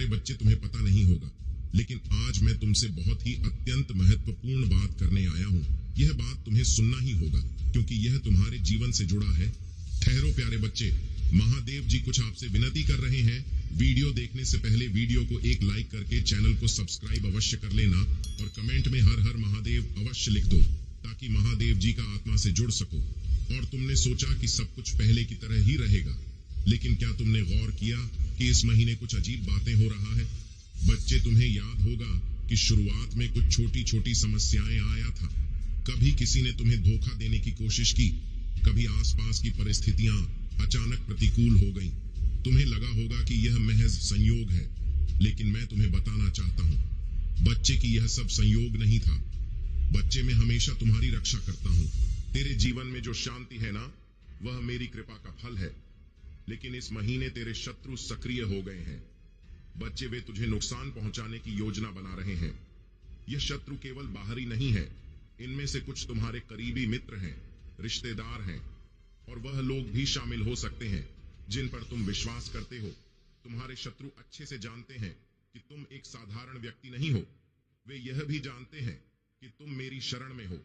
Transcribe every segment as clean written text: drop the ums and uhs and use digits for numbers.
प्यारे बच्चे, तुम्हें पता नहीं होगा, लेकिन आज मैं तुमसे बहुत ही अत्यंत महत्वपूर्ण बात करने आया हूँ। यह बात तुम्हें सुनना ही होगा, क्योंकि यह तुम्हारे जीवन से जुड़ा है। ठहरो प्यारे बच्चे, महादेव जी कुछ आपसे विनती कर रहे हैं। वीडियो देखने से पहले वीडियो को एक लाइक करके चैनल को सब्सक्राइब अवश्य कर लेना और कमेंट में हर हर महादेव अवश्य लिख दो, ताकि महादेव जी का आत्मा से जुड़ सको। और तुमने सोचा कि सब कुछ पहले की तरह ही रहेगा, लेकिन क्या तुमने गौर किया कि इस महीने कुछ अजीब बातें हो रहा है? बच्चे, तुम्हें याद होगा कि शुरुआत में कुछ छोटी छोटी समस्याएं आया था। कभी किसी ने तुम्हें धोखा देने की कोशिश की, कभी आसपास की परिस्थितियां अचानक प्रतिकूल हो गईं। तुम्हें लगा होगा कि यह महज संयोग है, लेकिन मैं तुम्हें बताना चाहता हूँ बच्चे कि यह सब संयोग नहीं था। बच्चे, मैं हमेशा तुम्हारी रक्षा करता हूँ। तेरे जीवन में जो शांति है ना, वह मेरी कृपा का फल है। लेकिन इस महीने तेरे शत्रु सक्रिय हो गए हैं। बच्चे, वे तुझे नुकसान पहुंचाने की योजना बना रहे हैं। यह शत्रु केवल बाहरी नहीं है, इनमें से कुछ तुम्हारे करीबी मित्र हैं, रिश्तेदार हैं, और वह लोग भी शामिल हो सकते हैं जिन पर तुम विश्वास करते हो। तुम्हारे शत्रु अच्छे से जानते हैं कि तुम एक साधारण व्यक्ति नहीं हो। वे यह भी जानते हैं कि तुम मेरी शरण में हो,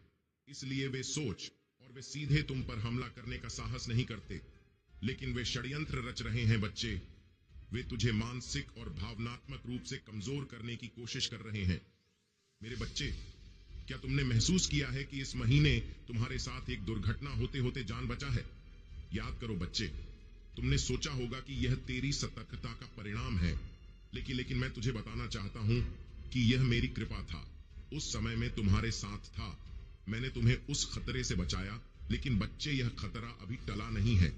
इसलिए वे सोच और वे सीधे तुम पर हमला करने का साहस नहीं करते। लेकिन वे षड्यंत्र रच रहे हैं बच्चे। वे तुझे मानसिक और भावनात्मक रूप से कमजोर करने की कोशिश कर रहे हैं। मेरे बच्चे, क्या तुमने महसूस किया है कि इस महीने तुम्हारे साथ एक दुर्घटना होते होते जान बचा है? याद करो बच्चे, तुमने सोचा होगा कि यह तेरी सतर्कता का परिणाम है, लेकिन मैं तुझे बताना चाहता हूं कि यह मेरी कृपा था। उस समय में तुम्हारे साथ था, मैंने तुम्हें उस खतरे से बचाया। लेकिन बच्चे, यह खतरा अभी टला नहीं है।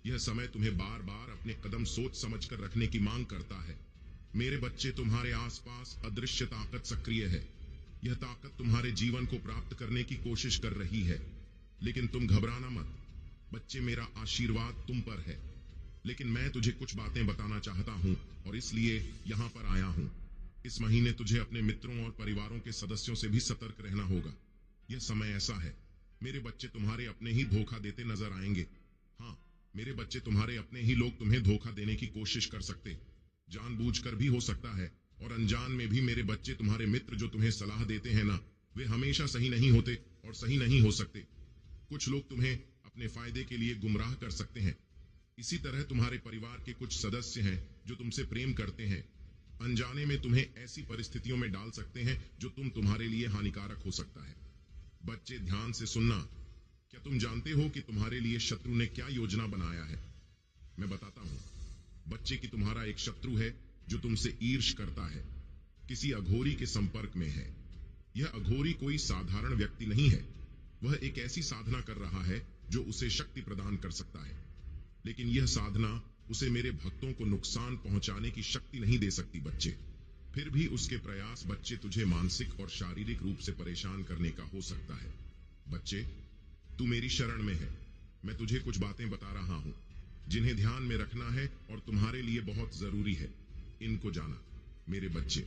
यह समय तुम्हें बार बार अपने कदम सोच समझ कर रखने की मांग करता है। मेरे बच्चे, तुम्हारे आसपास अदृश्य ताकत सक्रिय है। यह ताकत तुम्हारे जीवन को प्राप्त करने की कोशिश कर रही है, लेकिन तुम घबराना मत। बच्चे, मेरा आशीर्वाद तुम पर है, लेकिन मैं तुझे कुछ बातें बताना चाहता हूँ और इसलिए यहाँ पर आया हूँ। इस महीने तुझे अपने मित्रों और परिवारों के सदस्यों से भी सतर्क रहना होगा। यह समय ऐसा है, मेरे बच्चे, तुम्हारे अपने ही धोखा देते नजर आएंगे। हाँ मेरे बच्चे, तुम्हारे अपने ही लोग तुम्हें धोखा देने की कोशिश कर सकते, जानबूझकर भी हो सकता है और अनजान में भी। मेरे बच्चे, तुम्हारे मित्र जो तुम्हें सलाह देते हैं ना, वे हमेशा सही नहीं होते और सही नहीं हो सकते। कुछ लोग तुम्हें अपने फायदे के लिए गुमराह कर सकते हैं। इसी तरह तुम्हारे परिवार के कुछ सदस्य हैं जो तुमसे प्रेम करते हैं, अनजाने में तुम्हें ऐसी परिस्थितियों में डाल सकते हैं जो तुम्हारे लिए हानिकारक हो सकता है। बच्चे, ध्यान से सुनना। क्या तुम जानते हो कि तुम्हारे लिए शत्रु ने क्या योजना बनाया है? मैं बताता हूँ बच्चे कि तुम्हारा एक शत्रु है जो तुमसे ईर्ष करता है, किसी अघोरी के संपर्क में है। यह अघोरी कोई साधारण व्यक्ति नहीं है, वह एक ऐसी साधना कर रहा है जो उसे शक्ति प्रदान कर सकता है। लेकिन यह साधना उसे मेरे भक्तों को नुकसान पहुंचाने की शक्ति नहीं दे सकती बच्चे। फिर भी उसके प्रयास बच्चे तुझे मानसिक और शारीरिक रूप से परेशान करने का हो सकता है। बच्चे, तू मेरी शरण में है। मैं तुझे कुछ बातें बता रहा हूं जिन्हें ध्यान में रखना है और तुम्हारे लिए बहुत जरूरी है इनको जाना। मेरे बच्चे,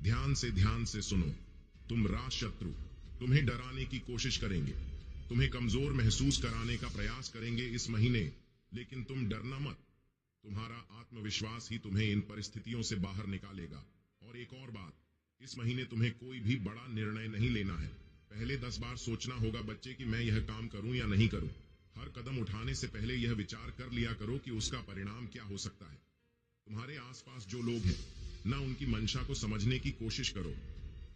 ध्यान से सुनो। तुम राज शत्रु तुम्हें डराने की कोशिश करेंगे, तुम्हें कमजोर महसूस कराने का प्रयास करेंगे इस महीने, लेकिन तुम डरना मत। तुम्हारा आत्मविश्वास ही तुम्हें इन परिस्थितियों से बाहर निकालेगा। और एक और बात, इस महीने तुम्हें कोई भी बड़ा निर्णय नहीं लेना है। पहले 10 बार सोचना होगा बच्चे कि मैं यह काम करूं या नहीं करूं। हर कदम उठाने से पहले यह विचार कर लिया करो कि उसका परिणाम क्या हो सकता है। तुम्हारे आसपास जो लोग हैं ना, उनकी मंशा को समझने की कोशिश करो।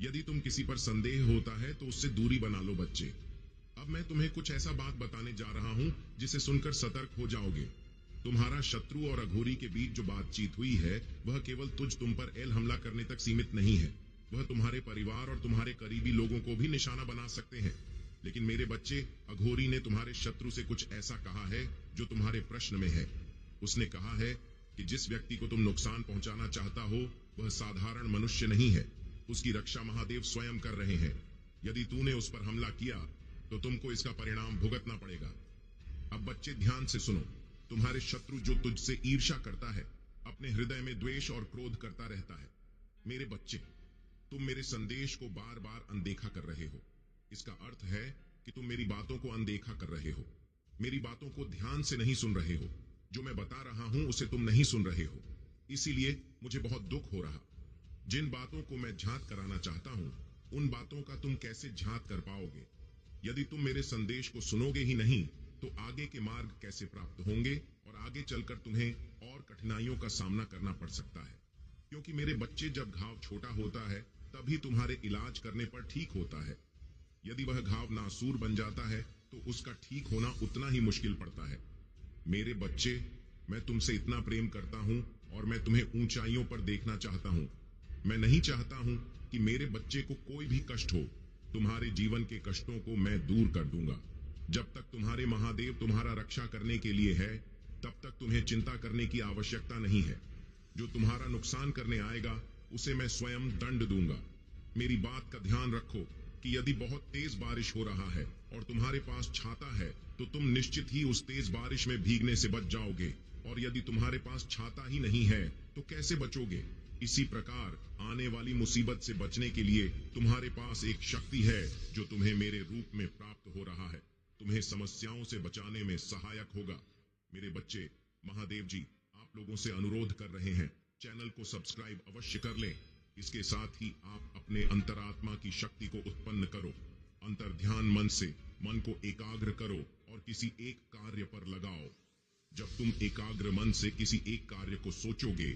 यदि तुम किसी पर संदेह होता है तो उससे दूरी बना लो बच्चे। अब मैं तुम्हें कुछ ऐसा बात बताने जा रहा हूं जिसे सुनकर सतर्क हो जाओगे। तुम्हारा शत्रु और अघोरी के बीच जो बातचीत हुई है, वह केवल तुम पर एल हमला करने तक सीमित नहीं है। वह तुम्हारे परिवार और तुम्हारे करीबी लोगों को भी निशाना बना सकते हैं। लेकिन मेरे बच्चे, अघोरी ने तुम्हारे शत्रु से कुछ ऐसा कहा है जो तुम्हारे प्रश्न में है। उसने कहा है कि जिस व्यक्ति को तुम नुकसान पहुंचाना चाहता हो, वह साधारण मनुष्य नहीं है। उसकी रक्षा महादेव स्वयं कर रहे हैं। यदि तूने उस पर हमला किया तो तुमको इसका परिणाम भुगतना पड़ेगा। अब बच्चे, ध्यान से सुनो। तुम्हारे शत्रु जो तुझसे ईर्ष्या करता है, अपने हृदय में द्वेष और क्रोध करता रहता है। मेरे बच्चे, तुम मेरे संदेश को बार बार अनदेखा कर रहे हो। इसका अर्थ है कि तुम मेरी बातों को अनदेखा कर रहे हो, मेरी बातों को ध्यान से नहीं सुन रहे हो। जो मैं बता रहा हूं उसे तुम नहीं सुन रहे हो। इसीलिए मुझे बहुत दुख हो रहा। जिन बातों को मैं झांक कराना चाहता हूं, उन बातों का तुम कैसे झांक कर पाओगे? यदि तुम मेरे संदेश को सुनोगे ही नहीं, तो आगे के मार्ग कैसे प्राप्त होंगे और आगे चलकर तुम्हें और कठिनाइयों का सामना करना पड़ सकता है। क्योंकि मेरे बच्चे, जब घाव छोटा होता है तभी तुम्हारे इलाज करने पर ठीक होता है। यदि वह घाव नासूर बन जाता है तो उसका ठीक होना उतना ही मुश्किल पड़ता है। मेरे बच्चे, मैं तुमसे इतना प्रेम करता हूं और मैं तुम्हें ऊंचाइयों पर देखना चाहता हूं। मैं नहीं चाहता हूं कि मेरे बच्चे को कोई भी कष्ट हो। तुम्हारे जीवन के कष्टों को मैं दूर कर दूंगा। जब तक तुम्हारे महादेव तुम्हारा रक्षा करने के लिए है, तब तक तुम्हें चिंता करने की आवश्यकता नहीं है। जो तुम्हारा नुकसान करने आएगा, उसे मैं स्वयं दंड दूंगा। मेरी बात का ध्यान रखो कि यदि बहुत तेज बारिश हो रहा है और तुम्हारे पास छाता है, तो तुम निश्चित ही उस तेज बारिश में भीगने से बच जाओगे। और यदि तुम्हारे पास छाता ही नहीं है तो कैसे बचोगे? इसी प्रकार आने वाली मुसीबत से बचने के लिए तुम्हारे पास एक शक्ति है जो तुम्हें मेरे रूप में प्राप्त हो रहा है। तुम्हें समस्याओं से बचाने में सहायक होगा। मेरे बच्चे, महादेव जी आप लोगों से अनुरोध कर रहे हैं, चैनल को सब्सक्राइब अवश्य कर लें। इसके साथ ही आप अपने अंतरात्मा की शक्ति को उत्पन्न करो। अंतर्ध्यान मन से मन को एकाग्र करो और किसी एक कार्य पर लगाओ। जब तुम एकाग्र मन से किसी एक कार्य को सोचोगे,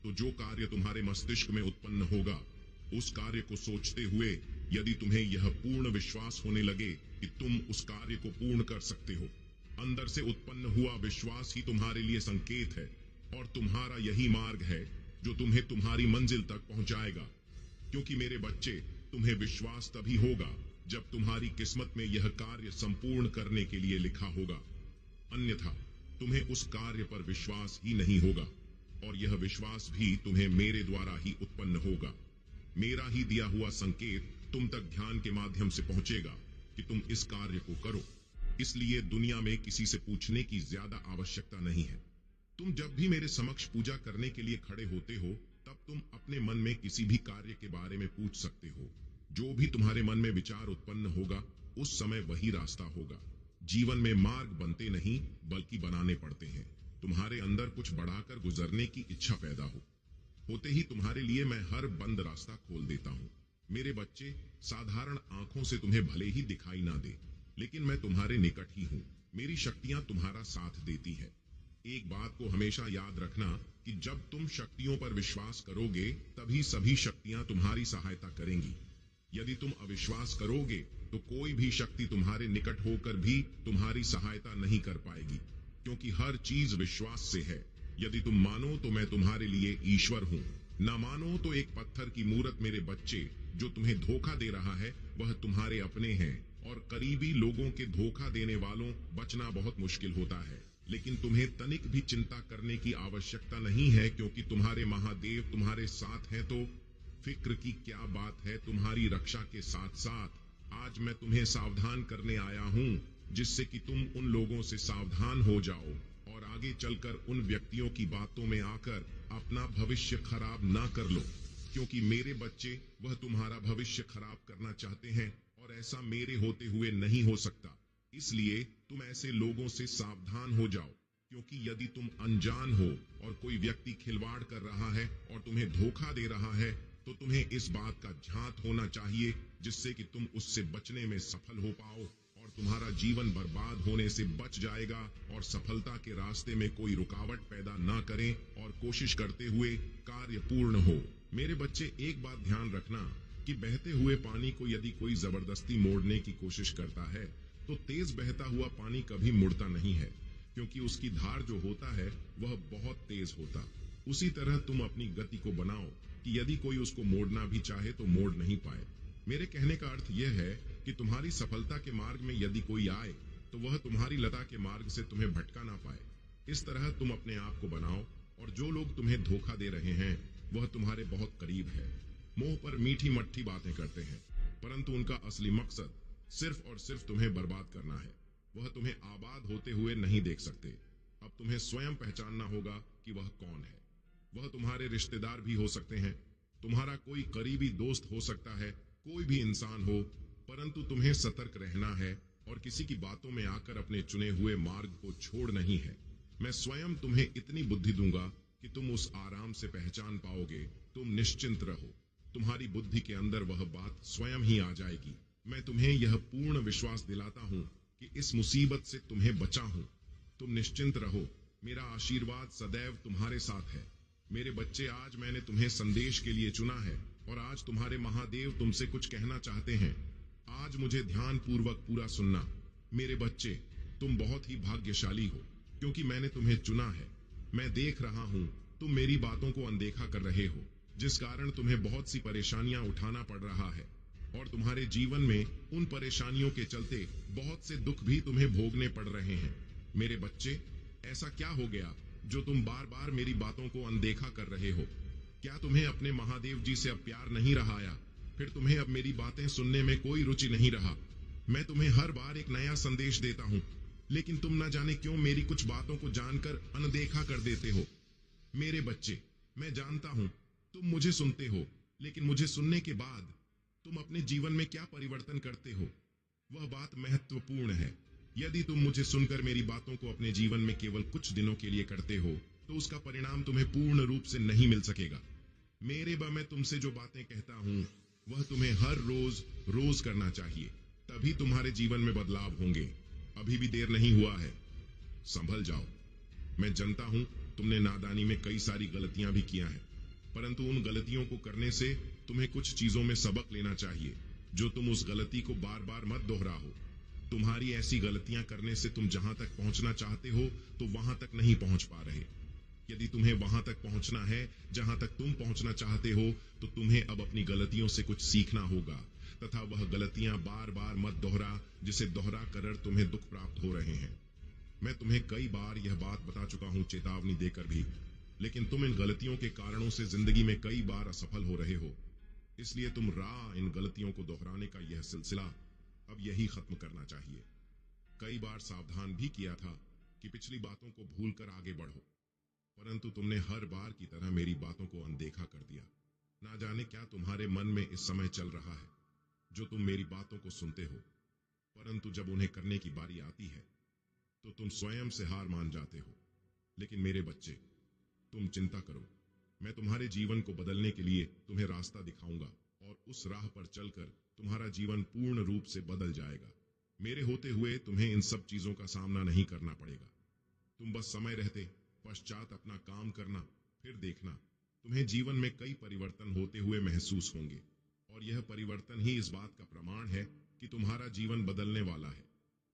तो जो कार्य तुम्हारे मस्तिष्क में उत्पन्न होगा, उस कार्य को सोचते हुए यदि तुम्हें यह पूर्ण विश्वास होने लगे कि तुम उस कार्य को पूर्ण कर सकते हो, अंदर से उत्पन्न हुआ विश्वास ही तुम्हारे लिए संकेत है और तुम्हारा यही मार्ग है जो तुम्हें तुम्हारी मंजिल तक पहुंचाएगा। क्योंकि मेरे बच्चे, तुम्हें विश्वास तभी होगा जब तुम्हारी किस्मत में यह कार्य संपूर्ण करने के लिए लिखा होगा। अन्यथा तुम्हें उस कार्य पर विश्वास ही नहीं होगा और यह विश्वास भी तुम्हें मेरे द्वारा ही उत्पन्न होगा। मेरा ही दिया हुआ संकेत तुम तक ध्यान के माध्यम से पहुंचेगा कि तुम इस कार्य को करो। इसलिए दुनिया में किसी से पूछने की ज्यादा आवश्यकता नहीं है। तुम जब भी मेरे समक्ष पूजा करने के लिए खड़े होते हो, तब तुम अपने मन में किसी भी कार्य के बारे में पूछ सकते हो। जो भी तुम्हारे मन में विचार उत्पन्न होगा, उस समय वही रास्ता होगा। जीवन में मार्ग बनते नहीं बल्कि बनाने पड़ते हैं। तुम्हारे अंदर कुछ बढ़ाकर गुजरने की इच्छा पैदा होते ही तुम्हारे लिए मैं हर बंद रास्ता खोल देता हूँ। मेरे बच्चे, साधारण आंखों से तुम्हें भले ही दिखाई ना दे, लेकिन मैं तुम्हारे निकट ही हूँ। मेरी शक्तियां तुम्हारा साथ देती है। एक बात को हमेशा याद रखना कि जब तुम शक्तियों पर विश्वास करोगे, तभी सभी शक्तियां तुम्हारी सहायता करेंगी। यदि तुम अविश्वास करोगे तो कोई भी शक्ति तुम्हारे निकट होकर भी तुम्हारी सहायता नहीं कर पाएगी, क्योंकि हर चीज विश्वास से है। यदि तुम मानो तो मैं तुम्हारे लिए ईश्वर हूँ, ना मानो तो एक पत्थर की मूरत। मेरे बच्चे, जो तुम्हें धोखा दे रहा है वह तुम्हारे अपने हैं, और करीबी लोगों के धोखा देने वालों बचना बहुत मुश्किल होता है। लेकिन तुम्हें तनिक भी चिंता करने की आवश्यकता नहीं है, क्योंकि तुम्हारे महादेव तुम्हारे साथ हैं। तो फिक्र की क्या बात है? तुम्हारी रक्षा के साथ साथ आज मैं तुम्हें सावधान करने आया हूँ, जिससे कि तुम उन लोगों से सावधान हो जाओ और आगे चलकर उन व्यक्तियों की बातों में आकर अपना भविष्य खराब ना कर लो। क्योंकि मेरे बच्चे, वह तुम्हारा भविष्य खराब करना चाहते हैं और ऐसा मेरे होते हुए नहीं हो सकता। इसलिए तुम ऐसे लोगों से सावधान हो जाओ, क्योंकि यदि तुम अनजान हो और कोई व्यक्ति खिलवाड़ कर रहा है और तुम्हें धोखा दे रहा है, तो तुम्हें इस बात का ध्यान होना चाहिए, जिससे कि तुम उससे बचने में सफल हो पाओ और तुम्हारा जीवन बर्बाद होने से बच जाएगा और सफलता के रास्ते में कोई रुकावट पैदा ना करें और कोशिश करते हुए कार्य पूर्ण हो। मेरे बच्चे, एक बात ध्यान रखना कि बहते हुए पानी को यदि कोई जबरदस्ती मोड़ने की कोशिश करता है, तो तेज बहता हुआ पानी कभी मुड़ता नहीं है, क्योंकि उसकी धार जो होता है वह बहुत तेज होता। उसी तरह तुम अपनी गति को बनाओ कि यदि कोई उसको मोड़ना भी चाहे तो मोड़ नहीं पाए। मेरे कहने का अर्थ यह है कि तुम्हारी सफलता के मार्ग में यदि कोई आए, तो वह तुम्हारी लता के मार्ग से तुम्हें भटका ना पाए। इस तरह तुम अपने आप को बनाओ, और जो लोग तुम्हें धोखा दे रहे हैं वह तुम्हारे बहुत करीब है। मुंह पर मीठी मट्ठी बातें करते हैं, परंतु उनका असली मकसद सिर्फ और सिर्फ तुम्हें बर्बाद करना है। वह तुम्हें आबाद होते हुए नहीं देख सकते। अब तुम्हें स्वयं पहचानना होगा कि वह कौन है। वह तुम्हारे रिश्तेदार भी हो सकते हैं, तुम्हारा कोई करीबी दोस्त हो सकता है, कोई भी इंसान हो, परंतु तुम्हें सतर्क रहना है और किसी की बातों में आकर अपने चुने हुए मार्ग को छोड़ नहीं है। मैं स्वयं तुम्हें इतनी बुद्धि दूंगा कि तुम उस आराम से पहचान पाओगे। तुम निश्चिंत रहो, तुम्हारी बुद्धि के अंदर वह बात स्वयं ही आ जाएगी। मैं तुम्हें यह पूर्ण विश्वास दिलाता हूं कि इस मुसीबत से तुम्हें बचा हूं। तुम निश्चिंत रहो, मेरा आशीर्वाद सदैव तुम्हारे साथ है। मेरे बच्चे, आज मैंने तुम्हें संदेश के लिए चुना है और आज तुम्हारे महादेव तुमसे कुछ कहना चाहते हैं। आज मुझे ध्यान पूर्वक पूरा सुनना। मेरे बच्चे, तुम बहुत ही भाग्यशाली हो, क्योंकि मैंने तुम्हें चुना है। मैं देख रहा हूं तुम मेरी बातों को अनदेखा कर रहे हो, जिस कारण तुम्हें बहुत सी परेशानियां उठाना पड़ रहा है और तुम्हारे जीवन में उन परेशानियों के चलते बहुत से दुख भी तुम्हें भोगने पड़ रहे हैं। मेरे बच्चे, ऐसा क्या हो गया जो तुम बार बार मेरी बातों को अनदेखा कर रहे हो? क्या तुम्हें अपने महादेव जी से अब प्यार नहीं रहा या फिर तुम्हें अब मेरी बातें सुनने में कोई रुचि नहीं रहा? मैं तुम्हें हर बार एक नया संदेश देता हूं, लेकिन तुम न जाने क्यों मेरी कुछ बातों को जानकर अनदेखा कर देते हो। मेरे बच्चे, मैं जानता हूं तुम मुझे सुनते हो, लेकिन मुझे सुनने के बाद तुम अपने जीवन में क्या परिवर्तन करते हो, वह बात महत्वपूर्ण है। यदि तुम मुझे सुनकर मेरी बातों को अपने जीवन में केवल कुछ दिनों के लिए करते हो, तो उसका परिणाम तुम्हें पूर्ण रूप से नहीं मिल सकेगा। मेरे मैं तुमसे जो बातें कहता हूं, वह तुम्हें हर रोज रोज करना चाहिए, तभी तुम्हारे जीवन में बदलाव होंगे। अभी भी देर नहीं हुआ है, संभल जाओ। मैं जानता हूं तुमने नादानी में कई सारी गलतियां भी किया है, परंतु उन गलतियों को करने से तुम्हें कुछ चीजों में सबक लेना चाहिए, जो तुम उस गलती को बार बार मत दोहराओ। तुम्हारी ऐसी गलतियां करने से तुम जहां तक पहुंचना चाहते हो, तो वहां तक नहीं पहुंच पा रहे। यदि तुम्हें वहां तक पहुंचना है जहां तक तुम पहुंचना चाहते हो, तो तुम्हें अब अपनी गलतियों से कुछ सीखना होगा, तथा वह गलतियां बार बार मत दोहरा, जिसे दोहरा कर तुम्हें दुख प्राप्त हो रहे हैं। मैं तुम्हें कई बार यह बात बता चुका हूं, चेतावनी देकर भी, लेकिन तुम इन गलतियों के कारणों से जिंदगी में कई बार असफल हो रहे हो। इसलिए तुम इन गलतियों को दोहराने का यह सिलसिला अब यही खत्म करना चाहिए। कई बार सावधान भी किया था कि पिछली बातों को भूलकर आगे बढ़ो, परंतु तुमने हर बार की तरह मेरी बातों को अनदेखा कर दिया। ना जाने क्या तुम्हारे मन में इस समय चल रहा है, जो तुम मेरी बातों को सुनते हो, परंतु जब उन्हें करने की बारी आती है तो तुम स्वयं से हार मान जाते हो। लेकिन मेरे बच्चे, तुम चिंता करो, मैं तुम्हारे जीवन को बदलने के लिए तुम्हें रास्ता दिखाऊंगा और उस राह पर चलकर तुम्हारा जीवन पूर्ण रूप से बदल जाएगा। मेरे होते हुए तुम्हें इन सब चीजों का सामना नहीं करना पड़ेगा। तुम बस समय रहते पश्चात अपना काम करना, फिर देखना तुम्हें जीवन में कई परिवर्तन होते हुए महसूस होंगे, और यह परिवर्तन ही इस बात का प्रमाण है कि तुम्हारा जीवन बदलने वाला है।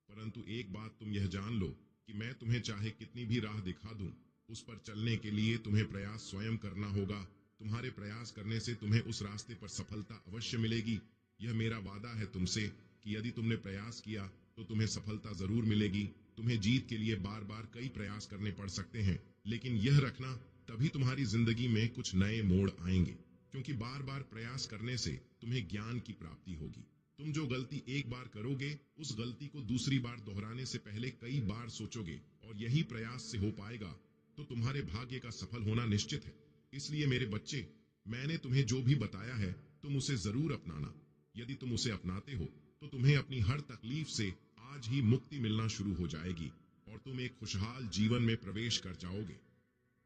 परंतु एक बात तुम यह जान लो कि मैं तुम्हें चाहे कितनी भी राह दिखा दूं, उस पर चलने के लिए तुम्हें प्रयास स्वयं करना होगा। तुम्हारे प्रयास करने से तुम्हें उस रास्ते पर सफलता अवश्य मिलेगी। यह मेरा वादा है तुमसे कि यदि तुमने प्रयास किया तो तुम्हें सफलता जरूर मिलेगी। तुम्हें जीत के लिए बार बार कई प्रयास करने पड़ सकते हैं, लेकिन यह रखना, तभी तुम्हारी जिंदगी में कुछ नए मोड़ आएंगे, क्योंकि बार बार प्रयास करने से तुम्हें ज्ञान की प्राप्ति होगी। तुम जो गलती एक बार करोगे, उस गलती को दूसरी बार दोहराने से पहले कई बार सोचोगे, और यही प्रयास से हो पाएगा, तो तुम्हारे भाग्य का सफल होना निश्चित है। इसलिए मेरे बच्चे, मैंने तुम्हें जो भी बताया है, तुम उसे जरूर अपनाना। यदि तुम उसे अपनाते हो तो तुम्हें अपनी हर तकलीफ से आज ही मुक्ति मिलना शुरू हो जाएगी और तुम एक खुशहाल जीवन में प्रवेश कर जाओगे।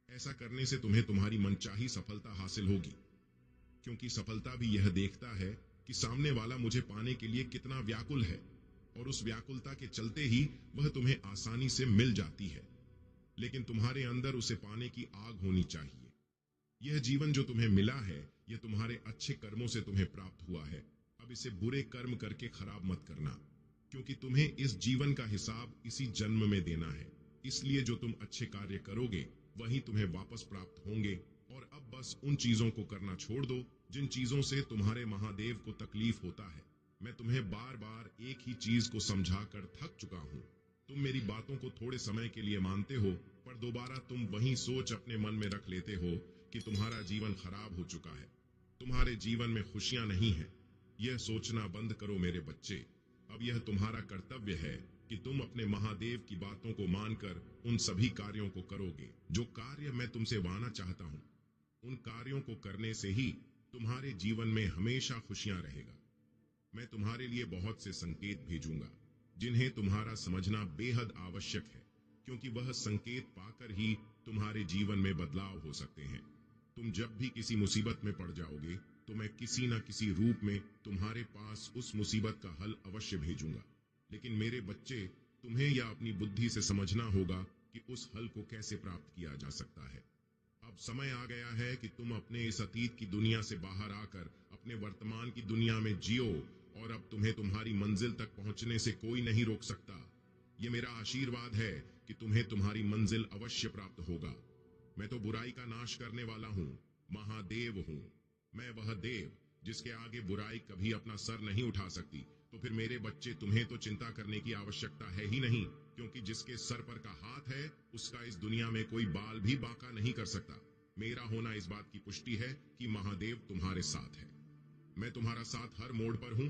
ऐसा करने से तुम्हें तुम्हारी मनचाही सफलता हासिल होगी, क्योंकि सफलता भी यह देखता है कि सामने वाला मुझे पाने के लिए कितना व्याकुल है, और उस व्याकुलता के चलते ही वह तुम्हें आसानी से मिल जाती है। लेकिन तुम्हारे अंदर उसे पाने की आग होनी चाहिए। यह जीवन जो तुम्हें मिला है, यह तुम्हारे अच्छे कर्मों से तुम्हें प्राप्त हुआ है। अब इसे बुरे कर्म करके खराब मत करना, क्योंकि तुम्हें इस जीवन का हिसाब इसी जन्म में देना है। इसलिए जो तुम अच्छे कार्य करोगे, वही तुम्हें वापस प्राप्त होंगे। और अब बस उन चीजों को करना छोड़ दो जिन चीजों से तुम्हारे महादेव को तकलीफ होता है। मैं तुम्हें बार बार एक ही चीज को समझाकर थक चुका हूँ। तुम मेरी बातों को थोड़े समय के लिए मानते हो, पर दोबारा तुम वही सोच अपने मन में रख लेते हो कि तुम्हारा जीवन खराब हो चुका है, तुम्हारे जीवन में खुशियां नहीं है। यह सोचना बंद करो मेरे बच्चे। अब यह तुम्हारा कर्तव्य है कि तुम अपने महादेव की बातों को मानकर उन सभी कार्यों को करोगे। जो कार्य मैं तुमसे वाना चाहता हूँ, उन कार्यों को करने से ही तुम्हारे जीवन में हमेशा खुशियां रहेगा। मैं तुम्हारे लिए बहुत से संकेत भेजूंगा, जिन्हें तुम्हारा समझना बेहद आवश्यक है, क्योंकि वह संकेत पाकर ही तुम्हारे जीवन में बदलाव हो सकते हैं। तुम जब भी किसी मुसीबत में पड़ जाओगे तो मैं किसी न किसी रूप में तुम्हारे पास उस मुसीबत का हल अवश्य भेजूंगा। लेकिन मेरे बच्चे, तुम्हें यह अपनी बुद्धि से समझना होगा कि उस हल को कैसे प्राप्त किया जा सकता है। अब समय आ गया है कि तुम अपने इस अतीत की दुनिया से बाहर आकर अपने वर्तमान की दुनिया में जियो, और अब तुम्हें तुम्हारी मंजिल तक पहुंचने से कोई नहीं रोक सकता। ये मेरा आशीर्वाद है कि तुम्हें तुम्हारी मंजिल अवश्य प्राप्त होगा। मैं तो बुराई का नाश करने वाला हूँ, महादेव हूँ। मैं वह देव जिसके आगे बुराई कभी अपना सर नहीं उठा सकती। तो फिर मेरे बच्चे, तुम्हें तो चिंता करने की आवश्यकता है ही नहीं, क्योंकि जिसके सर पर का हाथ है उसका इस दुनिया में कोई बाल भी बांका नहीं कर सकता। मेरा होना इस बात की पुष्टि है कि महादेव तुम्हारे साथ है। मैं तुम्हारा साथ हर मोड़ पर हूं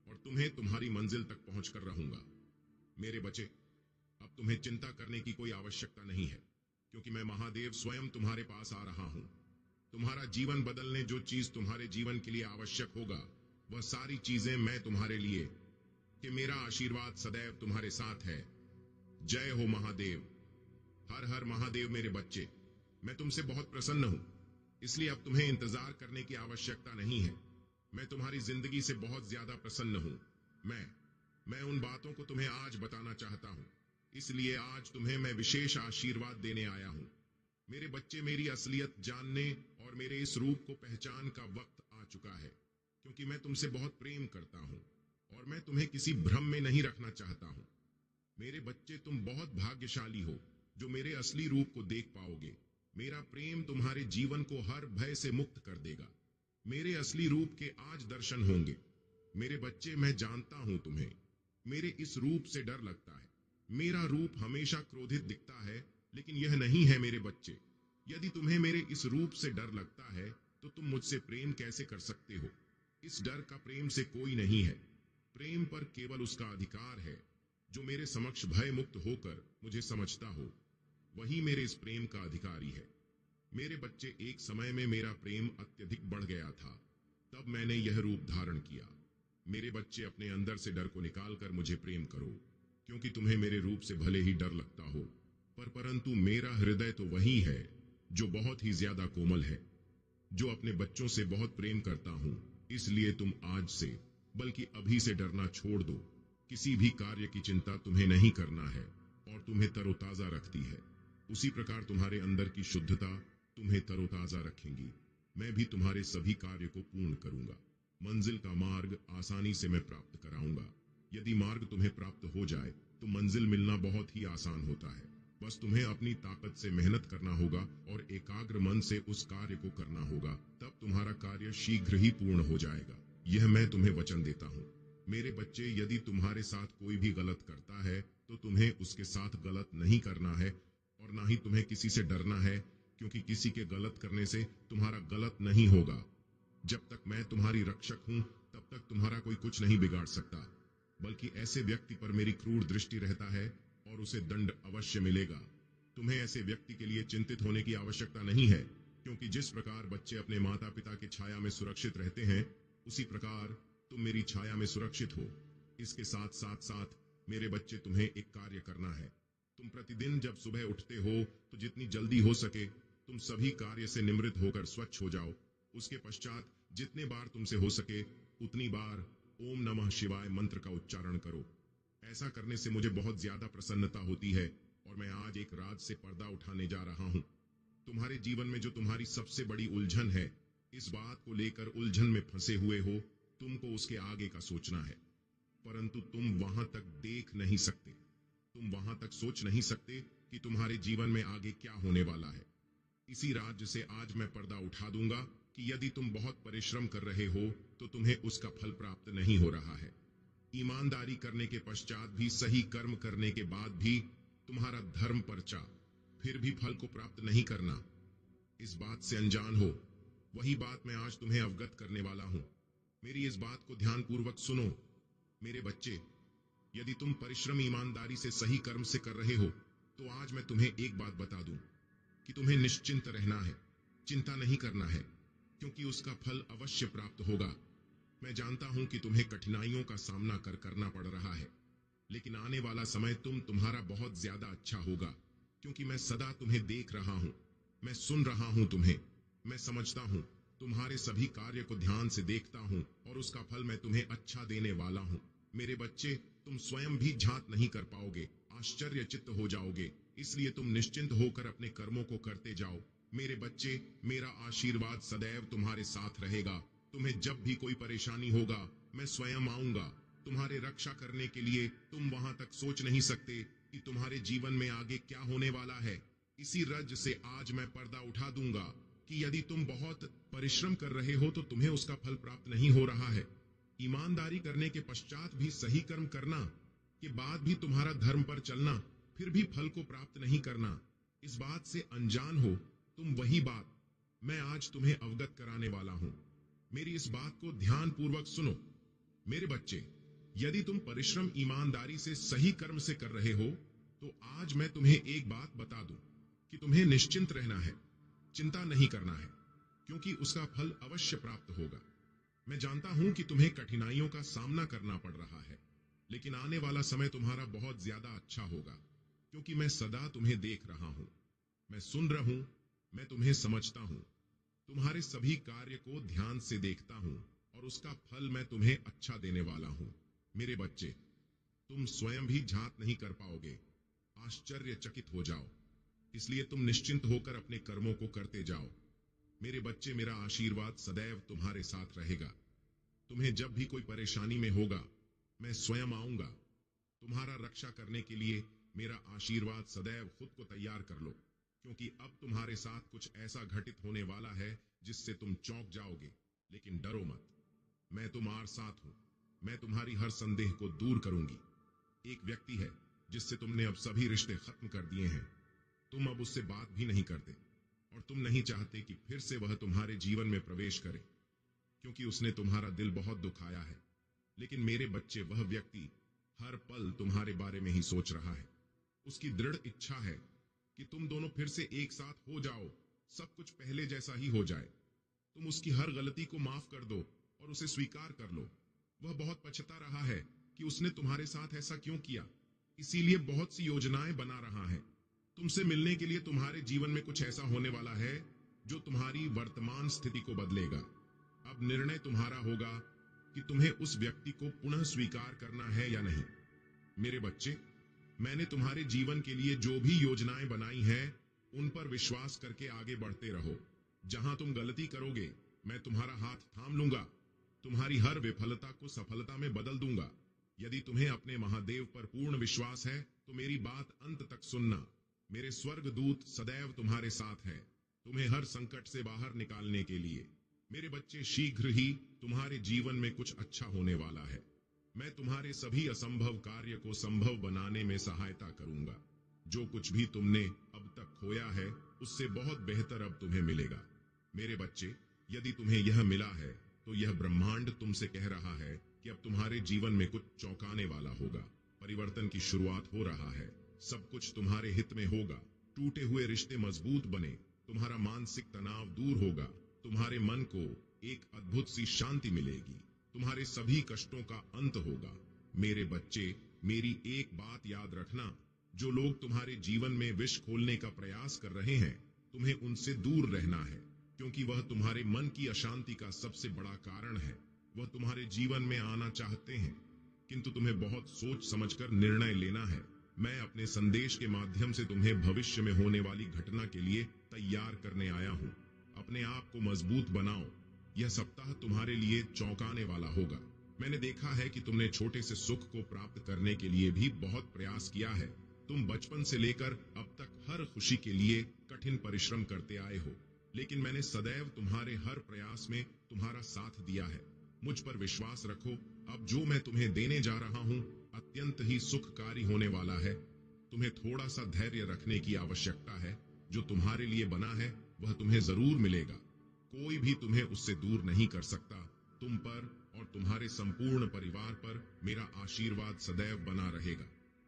और तुम्हें तुम्हारी मंजिल तक पहुंचकर रहूंगा। मेरे बच्चे, अब तुम्हें चिंता करने की कोई आवश्यकता नहीं है, क्योंकि मैं महादेव स्वयं तुम्हारे पास आ रहा हूं। तुम्हारा जीवन बदलने जो चीज तुम्हारे जीवन के लिए आवश्यक होगा, वह सारी चीजें मैं तुम्हारे लिए, कि मेरा आशीर्वाद सदैव तुम्हारे साथ है। जय हो महादेव। हर हर महादेव। मेरे बच्चे, मैं तुमसे बहुत प्रसन्न हूं, इसलिए अब तुम्हें इंतजार करने की आवश्यकता नहीं है। मैं तुम्हारी जिंदगी से बहुत ज्यादा प्रसन्न हूं। मैं उन बातों को तुम्हें आज बताना चाहता हूं, इसलिए आज तुम्हें मैं विशेष आशीर्वाद देने आया हूं। मेरे बच्चे, मेरी असलियत जानने और मेरे इस रूप को पहचान का वक्त आ चुका है, क्योंकि मैं तुमसे बहुत प्रेम करता हूं और मैं तुम्हें किसी भ्रम में नहीं रखना चाहता हूं। मेरे बच्चे, तुम बहुत भाग्यशाली हो जो मेरे असली रूप को देख पाओगे। मेरा प्रेम तुम्हारे जीवन को हर भय से मुक्त कर देगा। मेरे असली रूप के आज दर्शन होंगे। मेरे बच्चे, मैं जानता हूं तुम्हें मेरे इस रूप से डर लगता है। मेरा रूप हमेशा क्रोधित दिखता है, लेकिन यह नहीं है मेरे बच्चे। यदि तुम्हें मेरे इस रूप से डर लगता है तो तुम मुझसे प्रेम कैसे कर सकते हो? इस डर का प्रेम से कोई नहीं है। प्रेम पर केवल उसका अधिकार है जो मेरे समक्ष भय मुक्त होकर मुझे समझता हो। वही मेरे इस प्रेम का अधिकारी है। मेरे बच्चे, एक समय में मेरा प्रेम अत्यधिक बढ़ गया था, तब मैंने यह रूप धारण किया। मेरे बच्चे, अपने अंदर से डर को निकालकर मुझे प्रेम करो, क्योंकि तुम्हें मेरे रूप से भले ही डर लगता हो, परंतु मेरा हृदय तो वही है जो बहुत ही ज्यादा कोमल है, जो अपने बच्चों से बहुत प्रेम करता हूं। इसलिए तुम आज से, बल्कि अभी से डरना छोड़ दो। किसी भी कार्य की चिंता तुम्हें नहीं करना है और तुम्हें तरोताजा रखती है। उसी प्रकार तुम्हारे अंदर की शुद्धता तुम्हें तरोताजा रखेंगी। मैं भी तुम्हारे सभी कार्य को पूर्ण करूंगा। मंजिल का मार्ग आसानी से मैं प्राप्त कराऊंगा। यदि मार्ग तुम्हें प्राप्त हो जाए तो मंजिल मिलना बहुत ही आसान होता है। बस तुम्हें अपनी ताकत से मेहनत करना होगा और एकाग्र मन से उस कार्य को करना होगा, तब तुम्हारा कार्य शीघ्र ही पूर्ण हो जाएगा। यह मैं तुम्हें वचन देता हूँ। मेरे बच्चे, यदि तुम्हारे साथ कोई भी गलत करता है तो तुम्हें उसके साथ गलत नहीं करना है और ना ही तुम्हें किसी से डरना है, क्योंकि किसी के गलत करने से तुम्हारा गलत नहीं होगा। जब तक मैं तुम्हारी रक्षक हूं तब तक तुम्हारा कोई कुछ नहीं बिगाड़ सकता, बल्कि ऐसे व्यक्ति पर मेरी क्रूर दृष्टि रहता है और उसे दंड अवश्य मिलेगा। तुम्हें ऐसे व्यक्ति के लिए चिंतित होने की आवश्यकता नहीं है, क्योंकि जिस प्रकार बच्चे अपने माता पिता की छाया में सुरक्षित रहते हैं, उसी प्रकार तुम मेरी छाया में सुरक्षित हो। इसके साथ साथ मेरे बच्चे, तुम्हें एक कार्य करना है। तुम प्रतिदिन जब सुबह उठते हो तो जितनी जल्दी हो सके तुम सभी कार्य से निवृत्त होकर स्वच्छ हो जाओ। उसके पश्चात जितने बार तुमसे हो सके उतनी बार ओम नमः शिवाय मंत्र का उच्चारण करो। ऐसा करने से मुझे बहुत ज्यादा प्रसन्नता होती है और मैं आज एक राज से पर्दा उठाने जा रहा हूं। तुम्हारे जीवन में जो तुम्हारी सबसे बड़ी उलझन है, इस बात को लेकर उलझन में फंसे हुए हो, तुमको उसके आगे का सोचना है, परंतु तुम वहां तक देख नहीं सकते। तुम वहां तक सोच नहीं सकते कि तुम्हारे जीवन में आगे क्या होने वाला है। इसी राज्य से आज मैं पर्दा उठा दूंगा कि यदि तुम बहुत परिश्रम कर रहे हो तो तुम्हें उसका फल प्राप्त नहीं हो रहा है। ईमानदारी करने के पश्चात भी, सही कर्म करने के बाद भी तुम्हारा धर्म पर्चा फिर भी फल को प्राप्त नहीं करना, इस बात से अनजान हो। वही बात मैं आज तुम्हें अवगत करने वाला हूं। मेरी इस बात को ध्यानपूर्वक सुनो। मेरे बच्चे, यदि तुम परिश्रम ईमानदारी से सही कर्म से कर रहे हो तो आज मैं तुम्हें एक बात बता दूं कि तुम्हें निश्चिंत रहना है, चिंता नहीं करना है, क्योंकि उसका फल अवश्य प्राप्त होगा। मैं जानता हूं कि तुम्हें कठिनाइयों का सामना करना पड़ रहा है, लेकिन आने वाला समय तुम्हारा बहुत ज्यादा अच्छा होगा। क्योंकि मैं सदा तुम्हें देख रहा हूं, मैं सुन रहा हूं तुम्हें, मैं समझता हूं, तुम्हारे सभी कार्य को ध्यान से देखता हूं और उसका फल मैं तुम्हें अच्छा देने वाला हूं। मेरे बच्चे, तुम स्वयं भी झांक नहीं कर पाओगे, आश्चर्यचित्त हो जाओगे, इसलिए तुम निश्चिंत होकर अपने कर्मों को करते जाओ। मेरे बच्चे, मेरा आशीर्वाद सदैव तुम्हारे साथ रहेगा। तुम्हें जब भी कोई परेशानी होगा, मैं स्वयं आऊंगा तुम्हारे रक्षा करने के लिए। तुम वहां तक सोच नहीं सकते कि तुम्हारे जीवन में आगे क्या होने वाला है। इसी रज से आज मैं पर्दा उठा दूंगा कि यदि तुम बहुत परिश्रम कर रहे हो तो तुम्हें उसका फल प्राप्त नहीं हो रहा है। ईमानदारी करने के पश्चात भी, सही कर्म करना के बाद भी तुम्हारा धर्म पर चलना, फिर भी फल को प्राप्त नहीं करना, इस बात से अनजान हो तुम। वही बात मैं आज तुम्हें अवगत कराने वाला हूं। मेरी इस बात को ध्यान पूर्वक सुनो। मेरे बच्चे, यदि तुम परिश्रम ईमानदारी से, सही कर्म से कर रहे हो, तो आज मैं तुम्हें एक बात बता दूं कि तुम्हें निश्चिंत रहना है, चिंता नहीं करना है, क्योंकि उसका फल अवश्य प्राप्त होगा। मैं जानता हूं कि तुम्हें कठिनाइयों का सामना करना पड़ रहा है, लेकिन आने वाला समय तुम्हारा बहुत ज्यादा अच्छा होगा, क्योंकि मैं सदा तुम्हें देख रहा हूं, मैं सुन रहा हूं, मैं तुम्हें समझता हूं, तुम्हारे सभी कार्य को ध्यान से देखता हूं और उसका फल मैं तुम्हें अच्छा देने वाला हूं। मेरे बच्चे, तुम स्वयं भी झांक नहीं कर पाओगे, आश्चर्यचकित हो जाओ, इसलिए तुम निश्चिंत होकर अपने कर्मों को करते जाओ। मेरे बच्चे, मेरा आशीर्वाद सदैव तुम्हारे साथ रहेगा। तुम्हें जब भी कोई परेशानी में होगा, मैं स्वयं आऊंगा तुम्हारा रक्षा करने के लिए। मेरा आशीर्वाद सदैव खुद को तैयार कर लो, क्योंकि अब तुम्हारे साथ कुछ ऐसा घटित होने वाला है जिससे तुम चौंक जाओगे। लेकिन डरो मत, मैं तुम्हारे साथ हूं, मैं तुम्हारी हर संदेह को दूर करूंगी। एक व्यक्ति है जिससे तुमने अब सभी रिश्ते खत्म कर दिए हैं, तुम अब उससे बात भी नहीं करते और तुम नहीं चाहते कि फिर से वह तुम्हारे जीवन में प्रवेश करे, क्योंकि उसने तुम्हारा दिल बहुत दुखाया है। लेकिन मेरे बच्चे, वह व्यक्ति हर पल तुम्हारे बारे में ही सोच रहा है। उसकी दृढ़ इच्छा है कि तुम दोनों फिर से एक साथ हो जाओ, सब कुछ पहले जैसा ही हो जाए। तुम उसकी हर गलती को माफ कर दो और उसे स्वीकार कर लो। वह बहुत पछता रहा है कि उसने तुम्हारे साथ ऐसा क्यों किया, इसीलिए बहुत सी योजनाएं बना रहा है। तुमसे मिलने के लिए तुम्हारे जीवन में कुछ ऐसा होने वाला है जो तुम्हारी वर्तमान स्थिति को बदलेगा। अब निर्णय तुम्हारा होगा कि तुम्हें उस व्यक्ति को पुनः स्वीकार करना है या नहीं। मेरे बच्चे, मैंने तुम्हारे जीवन के लिए जो भी योजनाएं बनाई हैं, उन पर विश्वास करके आगे बढ़ते रहो। जहां तुम गलती करोगे, मैं तुम्हारा हाथ थाम लूंगा, तुम्हारी हर विफलता को सफलता में बदल दूंगा। यदि तुम्हें अपने महादेव पर पूर्ण विश्वास है तो मेरी बात अंत तक सुनना। मेरे स्वर्ग दूत सदैव तुम्हारे साथ है, तुम्हें हर संकट से बाहर निकालने के लिए। मेरे बच्चे, शीघ्र ही तुम्हारे जीवन में कुछ अच्छा होने वाला है। मैं तुम्हारे सभी असंभव कार्य को संभव बनाने में सहायता करूंगा। जो कुछ भी तुमने अब तक खोया है, उससे बहुत बेहतर अब तुम्हें मिलेगा। मेरे बच्चे, यदि तुम्हें यह मिला है तो यह ब्रह्मांड तुमसे कह रहा है कि अब तुम्हारे जीवन में कुछ चौंकाने वाला होगा। परिवर्तन की शुरुआत हो रहा है, सब कुछ तुम्हारे हित में होगा। टूटे हुए रिश्ते मजबूत बने, तुम्हारा मानसिक तनाव दूर होगा, तुम्हारे मन को एक अद्भुत सी शांति मिलेगी, तुम्हारे सभी कष्टों का अंत होगा। मेरे बच्चे, मेरी एक बात याद रखना, जो लोग तुम्हारे जीवन में विष खोलने का प्रयास कर रहे हैं, तुम्हें उनसे दूर रहना है, क्योंकि वह तुम्हारे मन की अशांति का सबसे बड़ा कारण है। वह तुम्हारे जीवन में आना चाहते हैं, किंतु तुम्हें बहुत सोच समझकर निर्णय लेना है। मैं अपने संदेश के माध्यम से तुम्हें भविष्य में होने वाली घटना के लिए तैयार करने आया हूँ। अपने आप को मजबूत बनाओ, यह सप्ताह तुम्हारे लिए चौंकाने वाला होगा। मैंने देखा है कि तुमने छोटे से सुख को प्राप्त करने के लिए भी बहुत प्रयास किया है। तुम बचपन से लेकर अब तक हर खुशी के लिए कठिन परिश्रम करते आए हो, लेकिन मैंने सदैव तुम्हारे हर प्रयास में तुम्हारा साथ दिया है। मुझ पर विश्वास रखो, अब जो मैं तुम्हें देने जा रहा हूँ अत्यंत ही सुखकारी होने वाला है। तुम्हें थोड़ा सा धैर्य रखने की आवश्यकता है। जो तुम्हारे लिए बना है वह तुम्हें जरूर मिलेगा। कोई भी तुम्हें उससे दूर नहीं कर सकता। तुम पर और तुम्हारे संपूर्ण परिवार पर मेरा आशीर्वाद सदैव बना रहेगा।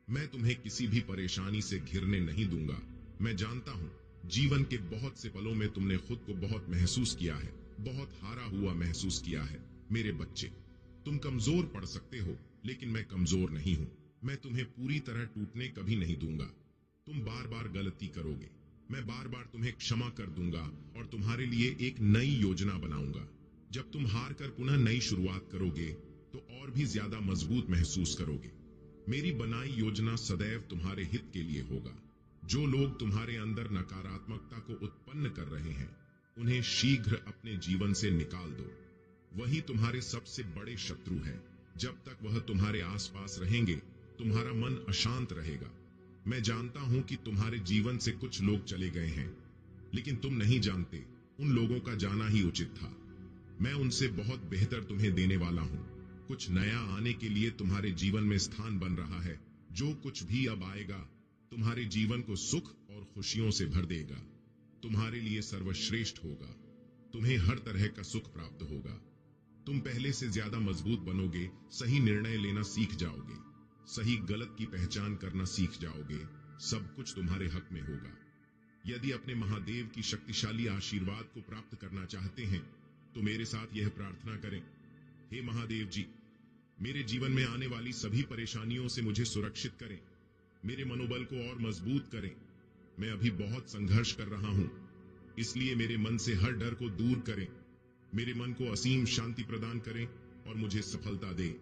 मैं तुम्हें किसी भी परेशानी से घिरने नहीं दूंगा। मैं जानता हूँ जीवन के बहुत से पलों में तुमने खुद को बहुत महसूस किया है, बहुत हारा हुआ महसूस किया है। मेरे बच्चे, तुम कमजोर पड़ सकते हो, लेकिन मैं कमजोर नहीं हूँ। मैं तुम्हें पूरी तरह टूटने कभी नहीं दूंगा। तुम बार बार गलती करोगे। मैं बार बार तुम्हें क्षमा कर दूंगा और तुम्हारे लिए एक नई योजना बनाऊंगा। जब तुम हार कर पुनः नई शुरुआत करोगे तो और भी ज्यादा मजबूत महसूस करोगे। मेरी बनाई योजना सदैव तुम्हारे हित के लिए होगा। जो लोग तुम्हारे अंदर नकारात्मकता को उत्पन्न कर रहे हैं, उन्हें शीघ्र अपने जीवन से निकाल दो। वही तुम्हारे सबसे बड़े शत्रु है। जब तक वह तुम्हारे आसपास रहेंगे, तुम्हारा मन अशांत रहेगा। मैं जानता हूं कि तुम्हारे जीवन से कुछ लोग चले गए हैं, लेकिन तुम नहीं जानते उन लोगों का जाना ही उचित था। मैं उनसे बहुत बेहतर तुम्हें देने वाला हूं। कुछ नया आने के लिए तुम्हारे जीवन में स्थान बन रहा है। जो कुछ भी अब आएगा तुम्हारे जीवन को सुख और खुशियों से भर देगा। तुम्हारे लिए सर्वश्रेष्ठ होगा। तुम्हें हर तरह का सुख प्राप्त होगा। तुम पहले से ज्यादा मजबूत बनोगे। सही निर्णय लेना सीख जाओगे। सही गलत की पहचान करना सीख जाओगे। सब कुछ तुम्हारे हक में होगा। यदि अपने महादेव की शक्तिशाली आशीर्वाद को प्राप्त करना चाहते हैं तो मेरे साथ यह प्रार्थना करें। हे महादेव जी, मेरे जीवन में आने वाली सभी परेशानियों से मुझे सुरक्षित करें। मेरे मनोबल को और मजबूत करें। मैं अभी बहुत संघर्ष कर रहा हूं, इसलिए मेरे मन से हर डर को दूर करें। मेरे मन को असीम शांति प्रदान करें और मुझे सफलता दें।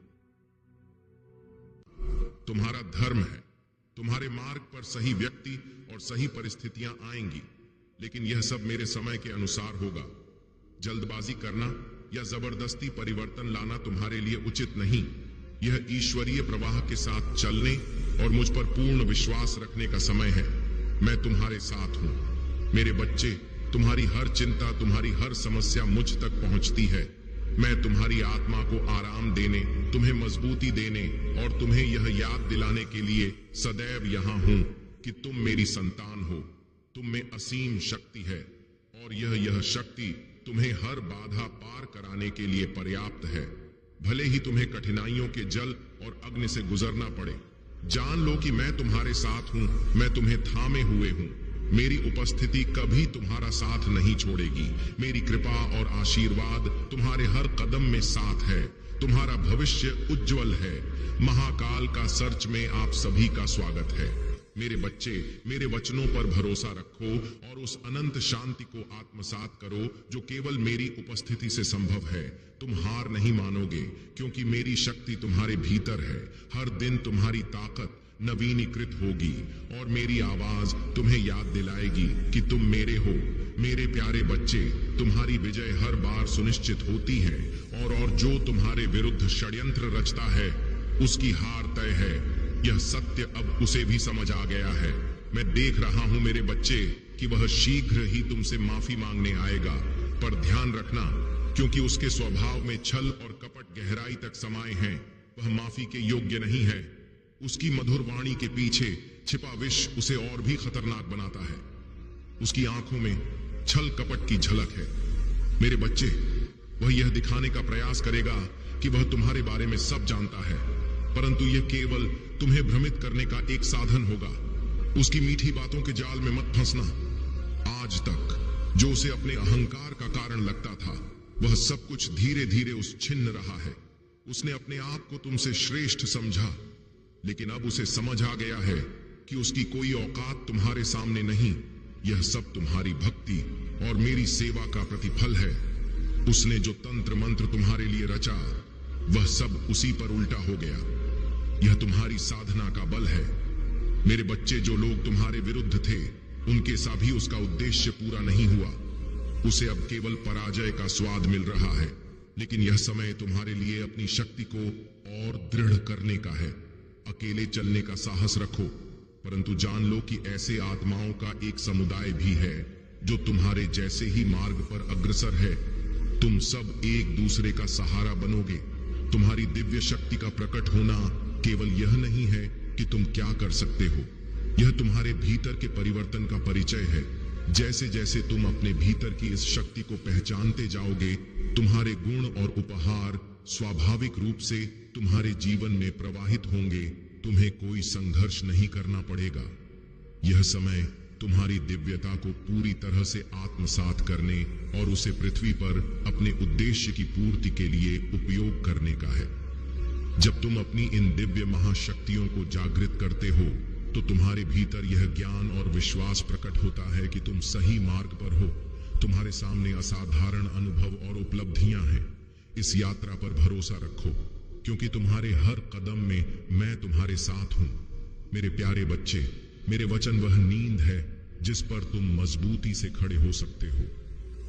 तुम्हारा धर्म है। तुम्हारे मार्ग पर सही व्यक्ति और सही परिस्थितियां आएंगी, लेकिन यह सब मेरे समय के अनुसार होगा। जल्दबाजी करना या जबरदस्ती परिवर्तन लाना तुम्हारे लिए उचित नहीं। यह ईश्वरीय प्रवाह के साथ चलने और मुझ पर पूर्ण विश्वास रखने का समय है। मैं तुम्हारे साथ हूं। मेरे बच्चे, तुम्हारी हर चिंता, तुम्हारी हर समस्या मुझ तक पहुंचती है। मैं तुम्हारी आत्मा को आराम देने, तुम्हें मजबूती देने और तुम्हें यह याद दिलाने के लिए सदैव यहाँ हूं कि तुम मेरी संतान हो। तुम में असीम शक्ति है और यह शक्ति तुम्हें हर बाधा पार कराने के लिए पर्याप्त है। भले ही तुम्हें कठिनाइयों के जल और अग्नि से गुजरना पड़े, जान लो कि मैं तुम्हारे साथ हूं। मैं तुम्हें थामे हुए हूं। मेरी उपस्थिति कभी तुम्हारा साथ नहीं छोड़ेगी। मेरी कृपा और आशीर्वाद तुम्हारे हर कदम में साथ है। तुम्हारा भविष्य उज्जवल है। महाकाल का सर्च में आप सभी का स्वागत है। मेरे बच्चे, मेरे वचनों पर भरोसा रखो और उस अनंत शांति को आत्मसात करो जो केवल मेरी उपस्थिति से संभव है। तुम हार नहीं मानोगे, क्योंकि मेरी शक्ति तुम्हारे भीतर है। हर दिन तुम्हारी ताकत नवीनीकृत होगी और मेरी आवाज तुम्हें याद दिलाएगी कि तुम मेरे हो। मेरे प्यारे बच्चे, तुम्हारी विजय हर बार सुनिश्चित होती है और जो तुम्हारे विरुद्ध षड्यंत्र रचता है उसकी हार तय है। यह सत्य अब उसे भी समझ आ गया है। मैं देख रहा हूं मेरे बच्चे कि वह शीघ्र ही तुमसे माफी मांगने आएगा, पर ध्यान रखना, क्योंकि उसके स्वभाव में छल और कपट गहराई तक समाये हैं। वह माफी के योग्य नहीं है। उसकी मधुर वाणी के पीछे छिपा विष उसे और भी खतरनाक बनाता है। उसकी आंखों में छल कपट की झलक है। मेरे बच्चे, वह यह दिखाने का प्रयास करेगा कि वह तुम्हारे बारे में सब जानता है, परंतु यह केवल तुम्हें भ्रमित करने का एक साधन होगा। उसकी मीठी बातों के जाल में मत फंसना। आज तक जो उसे अपने अहंकार का कारण लगता था, वह सब कुछ धीरे धीरे उस छिन्न रहा है। उसने अपने आप को तुमसे श्रेष्ठ समझा, लेकिन अब उसे समझ आ गया है कि उसकी कोई औकात तुम्हारे सामने नहीं। यह सब तुम्हारी भक्ति और मेरी सेवा का प्रतिफल है। उसने जो तंत्र मंत्र तुम्हारे लिए रचा, वह सब उसी पर उल्टा हो गया। यह तुम्हारी साधना का बल है। मेरे बच्चे, जो लोग तुम्हारे विरुद्ध थे, उनके सा भी उसका उद्देश्य पूरा नहीं हुआ। उसे अब केवल पराजय का स्वाद मिल रहा है, लेकिन यह समय तुम्हारे लिए अपनी शक्ति को और दृढ़ करने का है। अकेले चलने का साहस रखो, परंतु जान लो कि ऐसे आत्माओं का एक समुदाय भी है जो तुम्हारे जैसे ही मार्ग पर अग्रसर है। तुम सब एक दूसरे का सहारा बनोगे। तुम्हारी दिव्य शक्ति का प्रकट होना केवल यह नहीं है कि तुम क्या कर सकते हो, यह तुम्हारे भीतर के परिवर्तन का परिचय है। जैसे जैसे तुम अपने भीतर की इस शक्ति को पहचानते जाओगे, तुम्हारे गुण और उपहार स्वाभाविक रूप से तुम्हारे जीवन में प्रवाहित होंगे। तुम्हें कोई संघर्ष नहीं करना पड़ेगा। यह समय तुम्हारी दिव्यता को पूरी तरह से आत्मसात करने और उसे पृथ्वी पर अपने उद्देश्य की पूर्ति के लिए उपयोग करने का है। जब तुम अपनी इन दिव्य महाशक्तियों को जागृत करते हो, तो तुम्हारे भीतर यह ज्ञान और विश्वास प्रकट होता है कि तुम सही मार्ग पर हो। तुम्हारे सामने असाधारण अनुभव और उपलब्धियां हैं। इस यात्रा पर भरोसा रखो, क्योंकि तुम्हारे हर कदम में मैं तुम्हारे साथ हूं। मेरे प्यारे बच्चे, मेरे वचन वह नींद है जिस पर तुम मजबूती से खड़े हो सकते हो।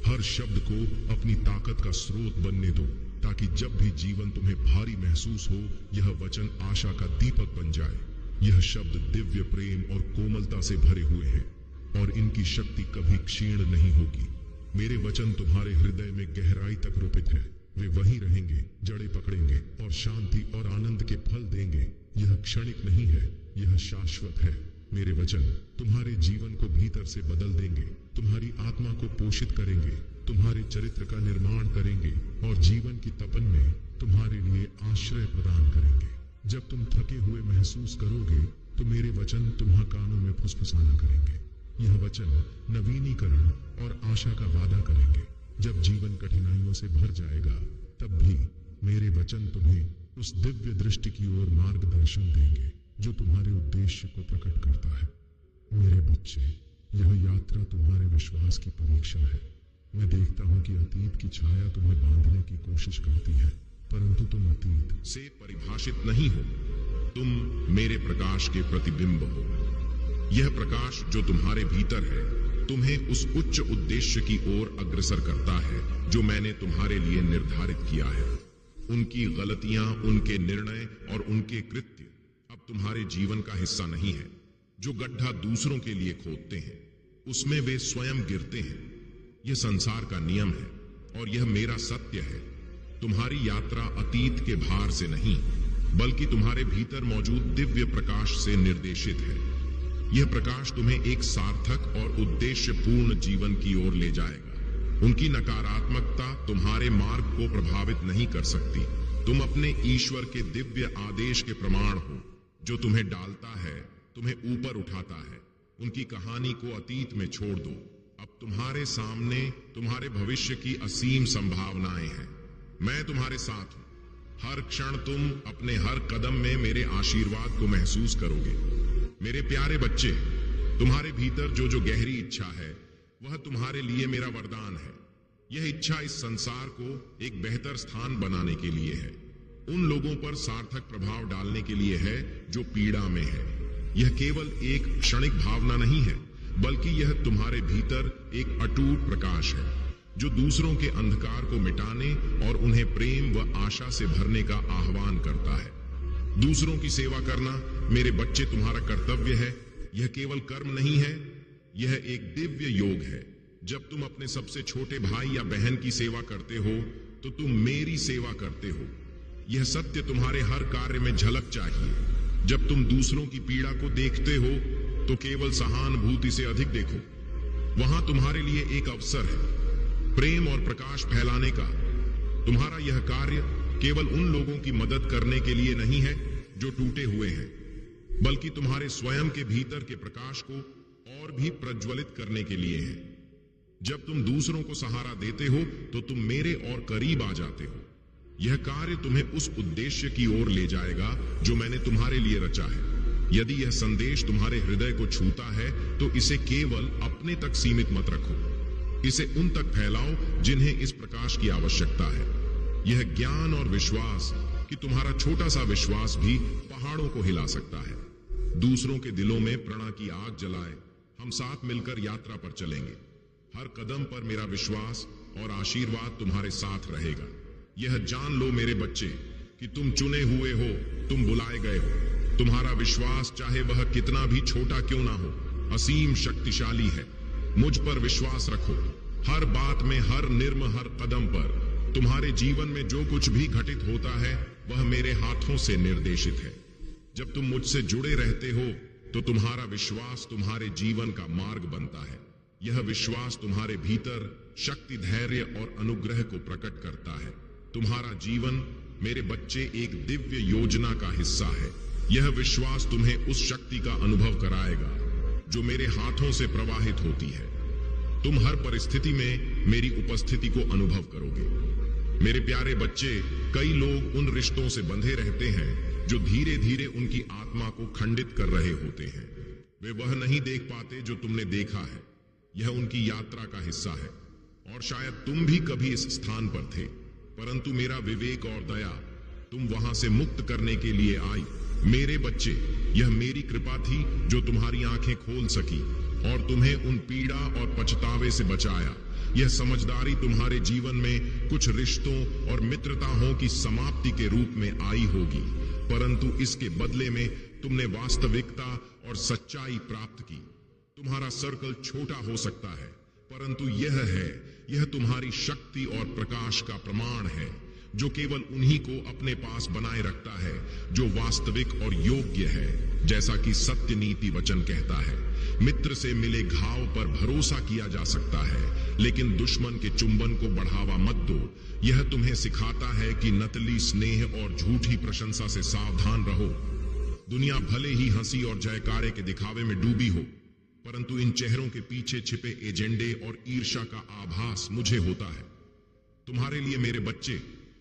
हर शब्द को अपनी ताकत का स्रोत बनने दो, ताकि जब भी जीवन तुम्हें भारी महसूस हो, यह वचन आशा का दीपक बन जाए। यह शब्द दिव्य प्रेम और कोमलता से भरे हुए हैं और इनकी शक्ति कभी क्षीण नहीं होगी। मेरे वचन तुम्हारे हृदय में गहराई तक रोपित है। वे वहीं रहेंगे, जड़ें पकड़ेंगे और शांति और आनंद के फल देंगे। यह क्षणिक नहीं है, यह शाश्वत है। मेरे वचन तुम्हारे जीवन को भीतर से बदल देंगे, तुम्हारी आत्मा को पोषित करेंगे, तुम्हारे चरित्र का निर्माण करेंगे और जीवन की तपन में तुम्हारे लिए आश्रय प्रदान करेंगे। जब तुम थके हुए महसूस करोगे तो मेरे वचन तुम्हारे कानों में फुसफुसाना करेंगे। यह वचन नवीनीकरण और आशा का वादा करेंगे। जब जीवन कठिनाइयों से भर जाएगा, तब भी मेरे वचन तुम्हें उस दिव्य दृष्टि की ओर मार्गदर्शन देंगे जो तुम्हारे उद्देश्य को प्रकट करता है। मेरे बच्चे, यह यात्रा तुम्हारे विश्वास की परीक्षा है। मैं देखता हूं कि अतीत की छाया तुम्हें बांधने की कोशिश करती है, परंतु तुम अतीत से परिभाषित नहीं हो। तुम मेरे प्रकाश के प्रतिबिंब हो। यह प्रकाश जो तुम्हारे भीतर है तुम्हें उस उच्च उद्देश्य की ओर अग्रसर करता है जो मैंने तुम्हारे लिए निर्धारित किया है। उनकी गलतियां, उनके निर्णय और उनके कृत्य अब तुम्हारे जीवन का हिस्सा नहीं है। जो गड्ढा दूसरों के लिए खोदते हैं, उसमें वे स्वयं गिरते हैं। यह संसार का नियम है और यह मेरा सत्य है। तुम्हारी यात्रा अतीत के भार से नहीं, बल्कि तुम्हारे भीतर मौजूद दिव्य प्रकाश से निर्देशित है। यह प्रकाश तुम्हें एक सार्थक और उद्देश्यपूर्ण जीवन की ओर ले जाएगा। उनकी नकारात्मकता तुम्हारे मार्ग को प्रभावित नहीं कर सकती। तुम अपने ईश्वर के दिव्य आदेश के प्रमाण हो, जो तुम्हें डालता है, तुम्हें ऊपर उठाता है। उनकी कहानी को अतीत में छोड़ दो। अब तुम्हारे सामने तुम्हारे भविष्य की असीम संभावनाएं हैं। मैं तुम्हारे साथ हूं। हर क्षण तुम अपने हर कदम में मेरे आशीर्वाद को महसूस करोगे। मेरे प्यारे बच्चे, तुम्हारे भीतर जो गहरी इच्छा है, वह तुम्हारे लिए मेरा वरदान है। यह इच्छा इस संसार को एक बेहतर स्थान बनाने के लिए है। उन लोगों पर सार्थक प्रभाव डालने के लिए है जो पीड़ा में है। यह केवल एक क्षणिक भावना नहीं है, बल्कि यह तुम्हारे भीतर एक अटूट प्रकाश है जो दूसरों के अंधकार को मिटाने और उन्हें प्रेम व आशा से भरने का आह्वान करता है। दूसरों की सेवा करना मेरे बच्चे तुम्हारा कर्तव्य है। यह केवल कर्म नहीं है, यह एक दिव्य योग है। जब तुम अपने सबसे छोटे भाई या बहन की सेवा करते हो तो तुम मेरी सेवा करते हो। यह सत्य तुम्हारे हर कार्य में झलक चाहिए। जब तुम दूसरों की पीड़ा को देखते हो तो केवल सहानुभूति से अधिक देखो। वहां तुम्हारे लिए एक अवसर है प्रेम और प्रकाश फैलाने का। तुम्हारा यह कार्य केवल उन लोगों की मदद करने के लिए नहीं है जो टूटे हुए हैं, बल्कि तुम्हारे स्वयं के भीतर के प्रकाश को और भी प्रज्वलित करने के लिए है। जब तुम दूसरों को सहारा देते हो तो तुम मेरे और करीब आ जाते हो। यह कार्य तुम्हें उस उद्देश्य की ओर ले जाएगा जो मैंने तुम्हारे लिए रचा है। यदि यह संदेश तुम्हारे हृदय को छूता है तो इसे केवल अपने तक सीमित मत रखो। इसे उन तक फैलाओ जिन्हें इस प्रकाश की आवश्यकता है। यह ज्ञान और विश्वास कि तुम्हारा छोटा सा विश्वास भी पहाड़ों को हिला सकता है। दूसरों के दिलों में प्रेरणा की आग जलाए। हम साथ मिलकर यात्रा पर चलेंगे। हर कदम पर मेरा विश्वास और आशीर्वाद तुम्हारे साथ रहेगा। यह जान लो मेरे बच्चे कि तुम चुने हुए हो, तुम बुलाए गए हो। तुम्हारा विश्वास चाहे वह कितना भी छोटा क्यों ना हो, असीम शक्तिशाली है। मुझ पर विश्वास रखो। हर बात में, हर निर्म, हर कदम पर तुम्हारे जीवन में जो कुछ भी घटित होता है वह मेरे हाथों से निर्देशित है। जब तुम मुझसे जुड़े रहते हो तो तुम्हारा विश्वास तुम्हारे जीवन का मार्ग बनता है। यह विश्वास तुम्हारे भीतर शक्ति, धैर्य और अनुग्रह को प्रकट करता है। तुम्हारा जीवन मेरे बच्चे एक दिव्य योजना का हिस्सा है। यह विश्वास तुम्हें उस शक्ति का अनुभव कराएगा जो मेरे हाथों से प्रवाहित होती है। तुम हर परिस्थिति में मेरी उपस्थिति को अनुभव करोगे। मेरे प्यारे बच्चे, कई लोग उन रिश्तों से बंधे रहते हैं जो धीरे धीरे उनकी आत्मा को खंडित कर रहे होते हैं। वे वह नहीं देख पाते जो तुमने देखा है। यह उनकी यात्रा का हिस्सा है। और शायद तुम भी कभी इस स्थान पर थे, परंतु मेरा विवेक और दया तुम वहां से मुक्त करने के लिए आई। मेरे बच्चे, यह मेरी कृपा थी जो तुम्हारी आंखें खोल सकी और तुम्हें उन पीड़ा और पछतावे से बचाया। यह समझदारी तुम्हारे जीवन में कुछ रिश्तों और मित्रताओं की समाप्ति के रूप में आई होगी, परंतु इसके बदले में तुमने वास्तविकता और सच्चाई प्राप्त की। तुम्हारा सर्कल छोटा हो सकता है, परंतु यह तुम्हारी शक्ति और प्रकाश का प्रमाण है, जो केवल उन्हीं को अपने पास बनाए रखता है जो वास्तविक और योग्य है। जैसा कि सत्य नीति वचन कहता है, मित्र से मिले घाव पर भरोसा किया जा सकता है, लेकिन दुश्मन के चुंबन को बढ़ावा मत दो। यह तुम्हें सिखाता है कि नकली स्नेह और झूठी प्रशंसा से सावधान रहो। दुनिया भले ही हंसी और जयकारे के दिखावे में डूबी हो, परंतु इन चेहरों के पीछे छिपे एजेंडे और ईर्ष्या का आभास मुझे होता है। तुम्हारे लिए मेरे बच्चे,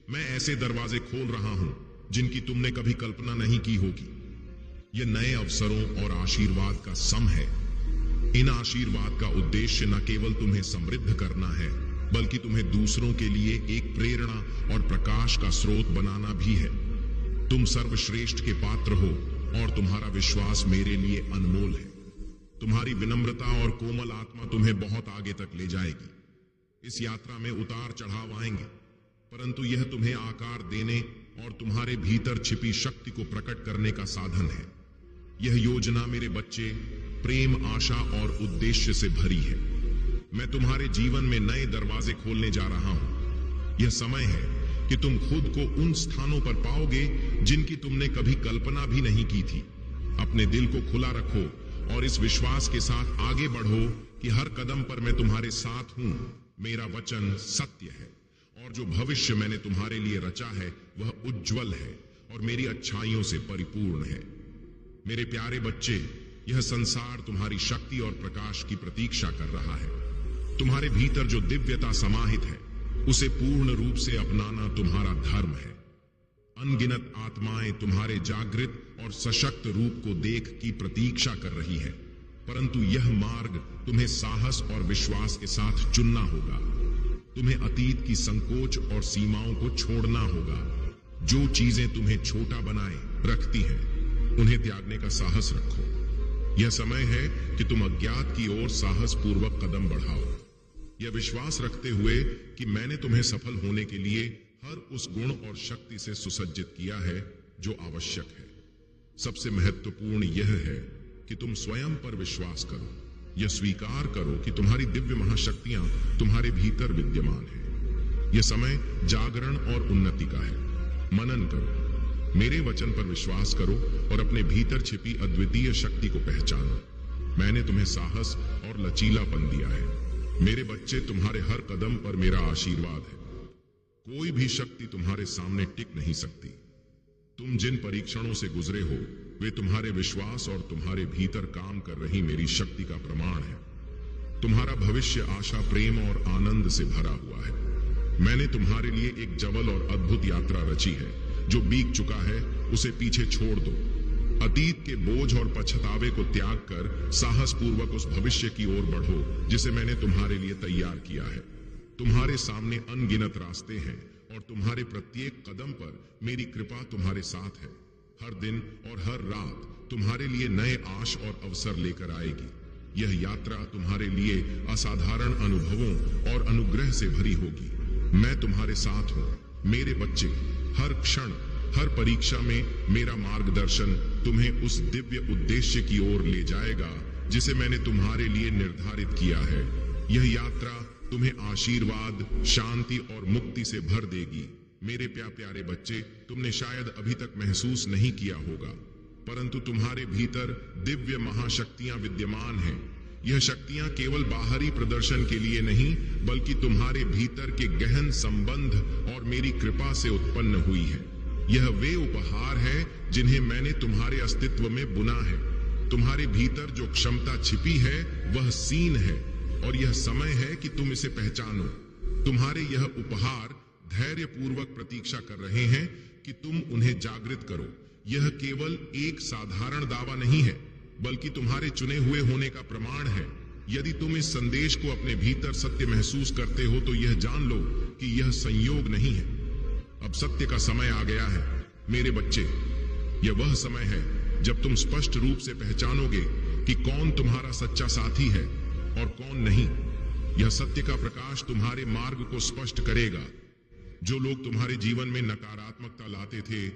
मैं ऐसे दरवाजे खोल रहा हूं जिनकी तुमने कभी कल्पना नहीं की होगी। यह नए अवसरों और आशीर्वाद का सम है। इन आशीर्वाद का उद्देश्य न केवल तुम्हें समृद्ध करना है, बल्कि तुम्हें दूसरों के लिए एक प्रेरणा और प्रकाश का स्रोत बनाना भी है। तुम सर्वश्रेष्ठ के पात्र हो और तुम्हारा विश्वास मेरे लिए अनमोल है। तुम्हारी विनम्रता और कोमल आत्मा तुम्हें बहुत आगे तक ले जाएगी। इस यात्रा में उतार चढ़ाव आएंगे, परंतु यह तुम्हें आकार देने और तुम्हारे भीतर छिपी शक्ति को प्रकट करने का साधन है। यह योजना मेरे बच्चे प्रेम, आशा और उद्देश्य से भरी है। मैं तुम्हारे जीवन में नए दरवाजे खोलने जा रहा हूं। यह समय है कि तुम खुद को उन स्थानों पर पाओगे जिनकी तुमने कभी कल्पना भी नहीं की थी। अपने दिल को खुला रखो और इस विश्वास के साथ आगे बढ़ो कि हर कदम पर मैं तुम्हारे साथ हूं। मेरा वचन सत्य है और जो भविष्य मैंने तुम्हारे लिए रचा है वह उज्जवल है और मेरी अच्छाइयों से परिपूर्ण है। मेरे प्यारे बच्चे, यह संसार तुम्हारी शक्ति और प्रकाश की प्रतीक्षा कर रहा है। तुम्हारे भीतर जो दिव्यता समाहित है, उसे पूर्ण रूप से अपनाना तुम्हारा धर्म है। अनगिनत आत्माएं तुम्हारे जागृत और सशक्त रूप को देख की प्रतीक्षा कर रही है, परंतु यह मार्ग तुम्हें साहस और विश्वास के साथ चुनना होगा। तुम्हें अतीत की संकोच और सीमाओं को छोड़ना होगा। जो चीजें तुम्हें छोटा बनाए रखती हैं, उन्हें त्यागने का साहस रखो। यह समय है कि तुम अज्ञात की ओर साहस पूर्वक कदम बढ़ाओ, यह विश्वास रखते हुए कि मैंने तुम्हें सफल होने के लिए हर उस गुण और शक्ति से सुसज्जित किया है जो आवश्यक है। सबसे महत्वपूर्ण यह है कि तुम स्वयं पर विश्वास करो। यह स्वीकार करो कि तुम्हारी दिव्य महाशक्तियां तुम्हारे भीतर विद्यमान है। यह समय जागरण और उन्नति का है। मनन करो, मेरे वचन पर विश्वास करो और अपने भीतर छिपी अद्वितीय शक्ति को पहचानो। मैंने तुम्हें साहस और लचीलापन दिया है। मेरे बच्चे, तुम्हारे हर कदम पर मेरा आशीर्वाद है। कोई भी शक्ति तुम्हारे सामने टिक नहीं सकती। तुम जिन परीक्षणों से गुजरे हो, वे तुम्हारे विश्वास और तुम्हारे भीतर काम कर रही मेरी शक्ति का प्रमाण है। तुम्हारा भविष्य आशा, प्रेम और आनंद से भरा हुआ है। मैंने तुम्हारे लिए एक जवल और अद्भुत यात्रा रची है। जो बीत चुका है उसे पीछे छोड़ दो। अतीत के बोझ और पछतावे को त्याग कर साहस पूर्वक उस भविष्य की ओर बढ़ो जिसे मैंने तुम्हारे लिए तैयार किया है। तुम्हारे सामने अनगिनत रास्ते हैं और तुम्हारे प्रत्येक कदम पर मेरी कृपा तुम्हारे साथ है। हर दिन और हर रात तुम्हारे लिए नए आश और अवसर लेकर आएगी। यह यात्रा तुम्हारे लिए असाधारण अनुभवों और अनुग्रह से भरी होगी। मैं तुम्हारे साथ हूँ मेरे बच्चे। हर क्षण, हर परीक्षा में मेरा मार्गदर्शन तुम्हें उस दिव्य उद्देश्य की ओर ले जाएगा जिसे मैंने तुम्हारे लिए निर्धारित किया है। यह यात्रा तुम्हें आशीर्वाद, शांति और मुक्ति से भर देगी। मेरे प्यारे बच्चे, तुमने शायद अभी तक महसूस नहीं किया होगा, परंतु तुम्हारे भीतर दिव्य महाशक्तियां विद्यमान हैं। यह शक्तियां केवल बाहरी प्रदर्शन के लिए नहीं, बल्कि तुम्हारे भीतर के गहन संबंध और मेरी कृपा से उत्पन्न हुई है। यह वे उपहार है जिन्हें मैंने तुम्हारे अस्तित्व में बुना है। तुम्हारे भीतर जो क्षमता छिपी है वह सीन है और यह समय है कि तुम इसे पहचानो। तुम्हारे यह उपहार धैर्य पूर्वक प्रतीक्षा कर रहे हैं कि तुम उन्हें जागृत करो। यह केवल एक साधारण दावा नहीं है, बल्कि तुम्हारे चुने हुए होने का प्रमाण है। यदि तुम इस संदेश को अपने भीतर सत्य महसूस करते हो तो यह जान लो कि यह संयोग नहीं है। अब सत्य का समय आ गया है मेरे बच्चे। यह वह समय है जब तुम स्पष्ट रूप से पहचानोगे कि कौन तुम्हारा सच्चा साथी है और कौन नहीं। यह सत्य का प्रकाश तुम्हारे मार्ग को स्पष्ट करेगा। जो लोग तुम्हारे जीवन में नकारात्मकता लाते थे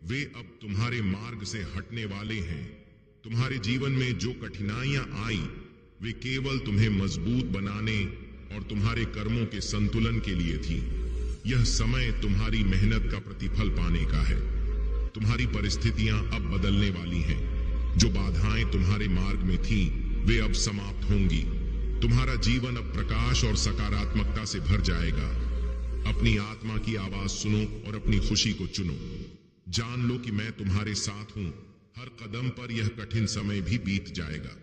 वे अब तुम्हारे मार्ग से हटने वाले हैं। तुम्हारे जीवन में जो कठिनाइयां आई वे केवल तुम्हें मजबूत बनाने और तुम्हारे कर्मों के संतुलन के लिए थी। यह समय तुम्हारी मेहनत का प्रतिफल पाने का है। तुम्हारी परिस्थितियां अब बदलने वाली हैं। जो बाधाएं तुम्हारे मार्ग में थीं, वे अब समाप्त होंगी। तुम्हारा जीवन अब प्रकाश और सकारात्मकता से भर जाएगा। अपनी आत्मा की आवाज सुनो और अपनी खुशी को चुनो। जान लो कि मैं तुम्हारे साथ हूं। हर कदम पर यह कठिन समय भी बीत जाएगा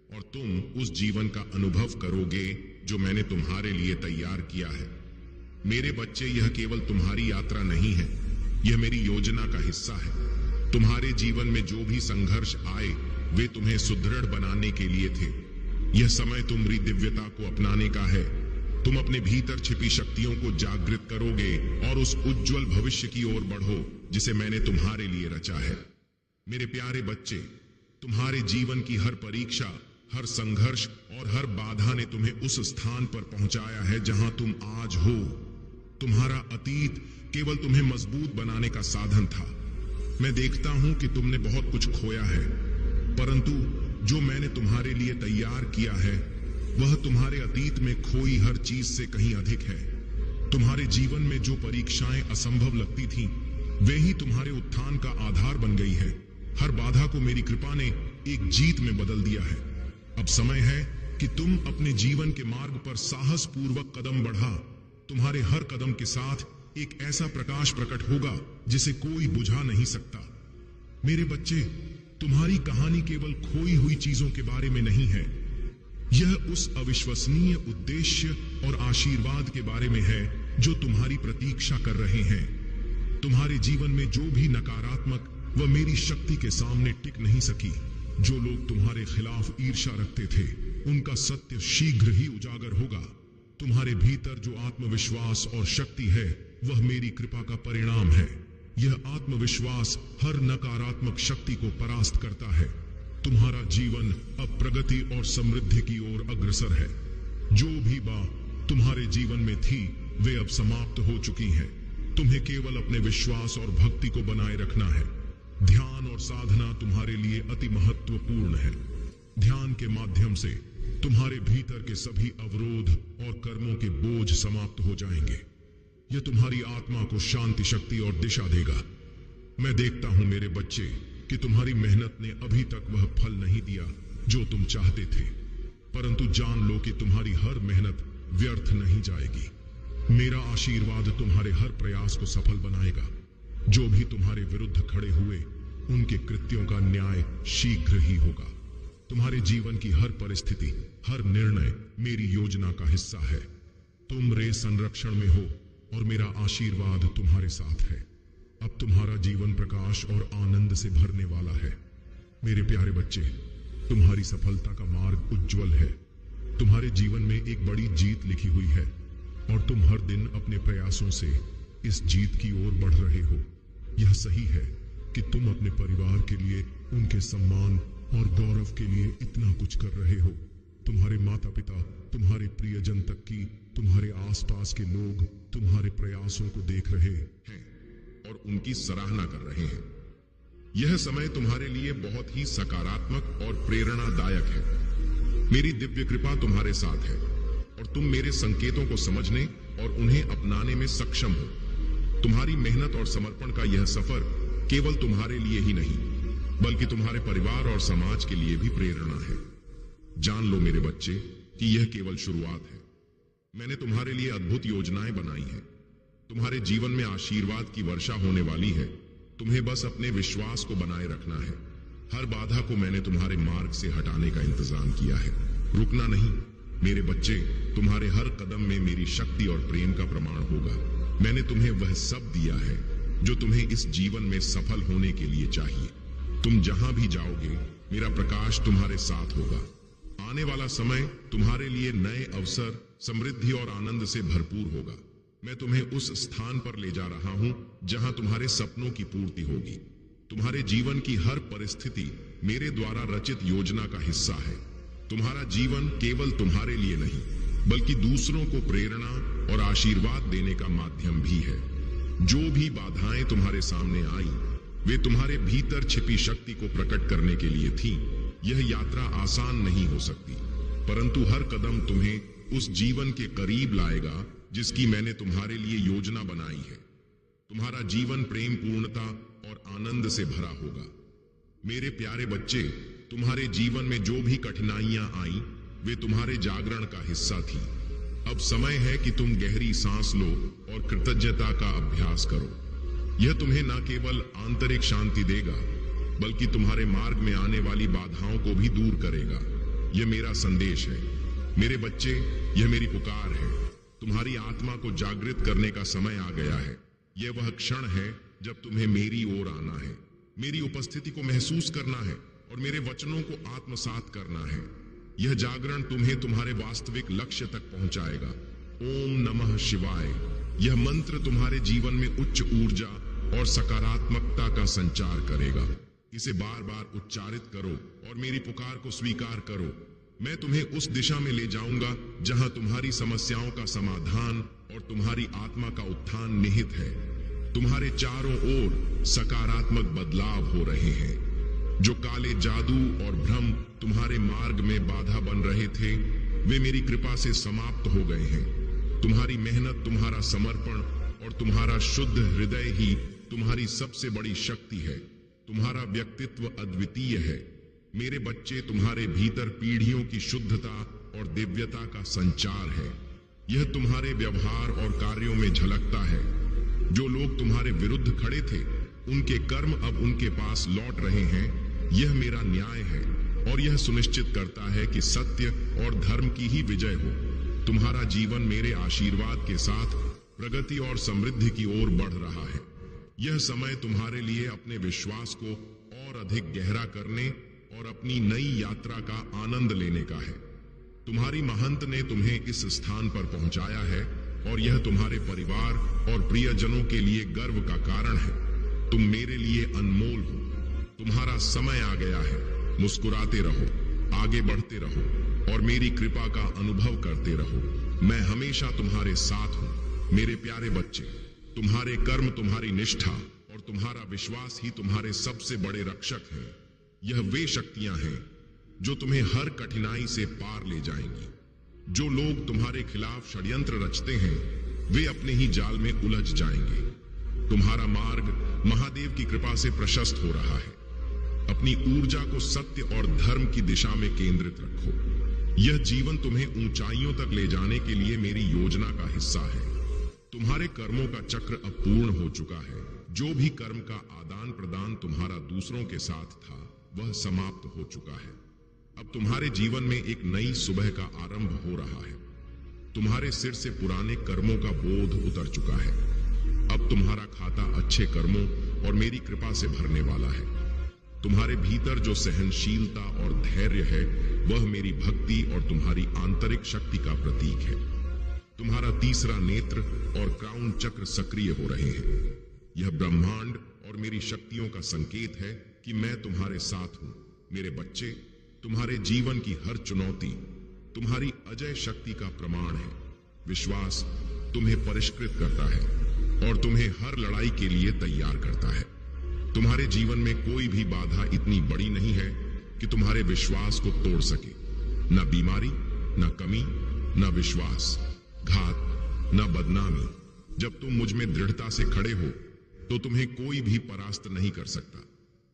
और तुम उस जीवन का अनुभव करोगे जो मैंने तुम्हारे लिए तैयार किया है। मेरे बच्चे, यह केवल तुम्हारी यात्रा नहीं है, यह मेरी योजना का हिस्सा है। तुम्हारे जीवन में जो भी संघर्ष आए वे तुम्हें सुदृढ़ बनाने के लिए थे। यह समय तुम्हारी दिव्यता को अपनाने का है। तुम अपने भीतर छिपी शक्तियों को जागृत करोगे और उस उज्जवल भविष्य की ओर बढ़ो जिसे मैंने तुम्हारे लिए रचा है। मेरे प्यारे बच्चे, तुम्हारे जीवन की हर परीक्षा, हर संघर्ष और हर बाधा ने तुम्हें उस स्थान पर पहुंचाया है जहां तुम आज हो। तुम्हारा अतीत केवल तुम्हें मजबूत बनाने का साधन था। मैं देखता हूं कि तुमने बहुत कुछ खोया है, परंतु जो मैंने तुम्हारे लिए तैयार किया है वह तुम्हारे अतीत में खोई हर चीज से कहीं अधिक है। तुम्हारे जीवन में जो परीक्षाएं असंभव लगती थीं, वे ही तुम्हारे उत्थान का आधार बन गई है। हर बाधा को मेरी कृपा ने एक जीत में बदल दिया है। अब समय है कि तुम अपने जीवन के मार्ग पर साहस पूर्वक कदम बढ़ा। तुम्हारे हर कदम के साथ एक ऐसा प्रकाश प्रकट होगा जिसे कोई बुझा नहीं सकता। मेरे बच्चे, तुम्हारी कहानी केवल खोई हुई चीजों के बारे में नहीं है, यह उस अविश्वसनीय उद्देश्य और आशीर्वाद के बारे में है जो तुम्हारी प्रतीक्षा कर रहे हैं। तुम्हारे जीवन में जो भी नकारात्मक व मेरी शक्ति के सामने टिक नहीं सकी, जो लोग तुम्हारे खिलाफ ईर्ष्या रखते थे, उनका सत्य शीघ्र ही उजागर होगा। तुम्हारे भीतर जो आत्मविश्वास और शक्ति है वह मेरी कृपा का परिणाम है। यह आत्मविश्वास हर नकारात्मक शक्ति को परास्त करता है। तुम्हारा जीवन अब प्रगति और समृद्धि की ओर अग्रसर है। जो भी बात तुम्हारे जीवन में थी वे अब समाप्त हो चुकी हैं। तुम्हें केवल अपने विश्वास और भक्ति को बनाए रखना है। ध्यान और साधना तुम्हारे लिए अति महत्वपूर्ण है। ध्यान के माध्यम से तुम्हारे भीतर के सभी अवरोध और कर्मों के बोझ समाप्त हो जाएंगे। यह तुम्हारी आत्मा को शांति, शक्ति और दिशा देगा। मैं देखता हूं मेरे बच्चे कि तुम्हारी मेहनत ने अभी तक वह फल नहीं दिया जो तुम चाहते थे, परंतु जान लो कि तुम्हारी हर मेहनत व्यर्थ नहीं जाएगी। मेरा आशीर्वाद तुम्हारे हर प्रयास को सफल बनाएगा। जो भी तुम्हारे विरुद्ध खड़े हुए उनके कृत्यों का न्याय शीघ्र ही होगा। तुम्हारे जीवन की हर परिस्थिति, हर निर्णय मेरी योजना का हिस्सा है। तुम रे संरक्षण में हो और मेरा आशीर्वाद तुम्हारे साथ है। अब तुम्हारा जीवन प्रकाश और आनंद से भरने वाला है। मेरे प्यारे बच्चे, तुम्हारी सफलता का मार्ग उज्जवल है। तुम्हारे जीवन में एक बड़ी जीत लिखी हुई है और तुम हर दिन अपने प्रयासों से इस जीत की ओर बढ़ रहे हो। यह सही है कि तुम अपने परिवार के लिए, उनके सम्मान और गौरव के लिए इतना कुछ कर रहे हो। तुम्हारे माता पिता, तुम्हारे प्रियजन तक की तुम्हारे आसपास के लोग तुम्हारे प्रयासों को देख रहे हैं और उनकी सराहना कर रहे हैं। यह समय तुम्हारे लिए बहुत ही सकारात्मक और प्रेरणादायक है। मेरी दिव्य कृपा तुम्हारे साथ है और तुम मेरे संकेतों को समझने और उन्हें अपनाने में सक्षम हो। तुम्हारी मेहनत और समर्पण का यह सफर केवल तुम्हारे लिए ही नहीं, बल्कि तुम्हारे परिवार और समाज के लिए भी प्रेरणा है। जान लो मेरे बच्चे कि यह केवल शुरुआत है। मैंने तुम्हारे लिए अद्भुत योजनाएं बनाई हैं। तुम्हारे जीवन में आशीर्वाद की वर्षा होने वाली है। तुम्हें बस अपने विश्वास को बनाए रखना है। हर बाधा को मैंने तुम्हारे मार्ग से हटाने का इंतजाम किया है। रुकना नहीं मेरे बच्चे। तुम्हारे हर कदम में मेरी शक्ति और प्रेम का प्रमाण होगा। मैंने तुम्हें वह सब दिया है जो तुम्हें इस जीवन में सफल होने के लिए चाहिए। तुम जहां भी जाओगे मेरा प्रकाश तुम्हारे साथ होगा। आने वाला समय तुम्हारे लिए नए अवसर, समृद्धि और आनंद से भरपूर होगा। मैं तुम्हें उस स्थान पर ले जा रहा हूं जहां तुम्हारे सपनों की पूर्ति होगी। तुम्हारे जीवन की हर परिस्थिति मेरे द्वारा रचित योजना का हिस्सा है। तुम्हारा जीवन केवल तुम्हारे लिए नहीं, बल्कि दूसरों को प्रेरणा और आशीर्वाद देने का माध्यम भी है। जो भी बाधाएं तुम्हारे सामने आई, वे तुम्हारे भीतर छिपी शक्ति को प्रकट करने के लिए थी। यह यात्रा आसान नहीं हो सकती, परंतु हर कदम तुम्हें उस जीवन के करीब लाएगा जिसकी मैंने तुम्हारे लिए योजना बनाई है। तुम्हारा जीवन प्रेम, पूर्णता और आनंद से भरा होगा। मेरे प्यारे बच्चे, तुम्हारे जीवन में जो भी कठिनाइयां आई, वे तुम्हारे जागरण का हिस्सा थी। अब समय है कि तुम गहरी सांस लो और कृतज्ञता का अभ्यास करो। यह तुम्हें न केवल आंतरिक शांति देगा, बल्कि तुम्हारे मार्ग में आने वाली बाधाओं को भी दूर करेगा। यह मेरा संदेश है। मेरे बच्चे, यह मेरी पुकार है। तुम्हारी आत्मा को जागृत करने का समय आ गया है। यह वह क्षण है जब तुम्हें मेरी ओर आना है, मेरी उपस्थिति को महसूस करना है और मेरे वचनों को आत्मसात करना है। यह जागरण तुम्हें तुम्हारे वास्तविक लक्ष्य तक पहुंचाएगा। ओम नमः शिवाय। यह मंत्र तुम्हारे जीवन में उच्च ऊर्जा और सकारात्मकता का संचार करेगा। इसे बार बार उच्चारित करो और मेरी पुकार को स्वीकार करो। मैं तुम्हें उस दिशा में ले जाऊंगा जहां तुम्हारी समस्याओं का समाधान और तुम्हारी आत्मा का उत्थान निहित है। तुम्हारे चारों ओर सकारात्मक बदलाव हो रहे हैं। जो काले जादू और भ्रम तुम्हारे मार्ग में बाधा बन रहे थे, वे मेरी कृपा से समाप्त हो गए हैं। तुम्हारी मेहनत, तुम्हारा समर्पण और तुम्हारा शुद्ध हृदय ही तुम्हारी सबसे बड़ी शक्ति है। तुम्हारा व्यक्तित्व अद्वितीय है। मेरे बच्चे, तुम्हारे भीतर पीढ़ियों की शुद्धता और दिव्यता का संचार है। यह तुम्हारे व्यवहार और कार्यों में झलकता है। जो लोग तुम्हारे विरुद्ध खड़े थे, उनके कर्म अब उनके पास लौट रहे हैं। यह मेरा न्याय है और यह सुनिश्चित करता है कि सत्य और धर्म की ही विजय हो। तुम्हारा जीवन मेरे आशीर्वाद के साथ प्रगति और समृद्धि की ओर बढ़ रहा है। यह समय तुम्हारे लिए अपने विश्वास को और अधिक गहरा करने और अपनी नई यात्रा का आनंद लेने का है। तुम्हारी महंत ने तुम्हें इस स्थान पर पहुंचाया है और यह तुम्हारे परिवार और प्रियजनों के लिए गर्व का कारण है। तुम मेरे लिए अनमोल हो। तुम्हारा समय आ गया है। मुस्कुराते रहो, आगे बढ़ते रहो और मेरी कृपा का अनुभव करते रहो। मैं हमेशा तुम्हारे साथ हूं। मेरे प्यारे बच्चे, तुम्हारे कर्म, तुम्हारी निष्ठा और तुम्हारा विश्वास ही तुम्हारे सबसे बड़े रक्षक हैं। यह वे शक्तियां हैं जो तुम्हें हर कठिनाई से पार ले जाएंगी। जो लोग तुम्हारे खिलाफ षड्यंत्र रचते हैं, वे अपने ही जाल में उलझ जाएंगे। तुम्हारा मार्ग महादेव की कृपा से प्रशस्त हो रहा है। अपनी ऊर्जा को सत्य और धर्म की दिशा में केंद्रित रखो। यह जीवन तुम्हें ऊंचाइयों तक ले जाने के लिए मेरी योजना का हिस्सा है। तुम्हारे कर्मों का चक्र अब पूर्ण हो चुका है। जो भी कर्म का आदान प्रदान तुम्हारा दूसरों के साथ था, वह समाप्त हो चुका है। अब तुम्हारे जीवन में एक नई सुबह का आरंभ हो रहा है। तुम्हारे सिर से पुराने कर्मों का बोझ उतर चुका है। अब तुम्हारा खाता अच्छे कर्मों और मेरी कृपा से भरने वाला है। तुम्हारे भीतर जो सहनशीलता और धैर्य है, वह मेरी भक्ति और तुम्हारी आंतरिक शक्ति का प्रतीक है। तुम्हारा तीसरा नेत्र और क्राउन चक्र सक्रिय हो रहे हैं। यह ब्रह्मांड और मेरी शक्तियों का संकेत है कि मैं तुम्हारे साथ हूं। मेरे बच्चे, तुम्हारे जीवन की हर चुनौती तुम्हारी अजय शक्ति का प्रमाण है। विश्वास तुम्हें परिष्कृत करता है और तुम्हें हर लड़ाई के लिए तैयार करता है। तुम्हारे जीवन में कोई भी बाधा इतनी बड़ी नहीं है कि तुम्हारे विश्वास को तोड़ सके। न बीमारी, न कमी, न विश्वास घात, न बदनामी। जब तुम मुझ में दृढ़ता से खड़े हो, तो तुम्हें कोई भी परास्त नहीं कर सकता।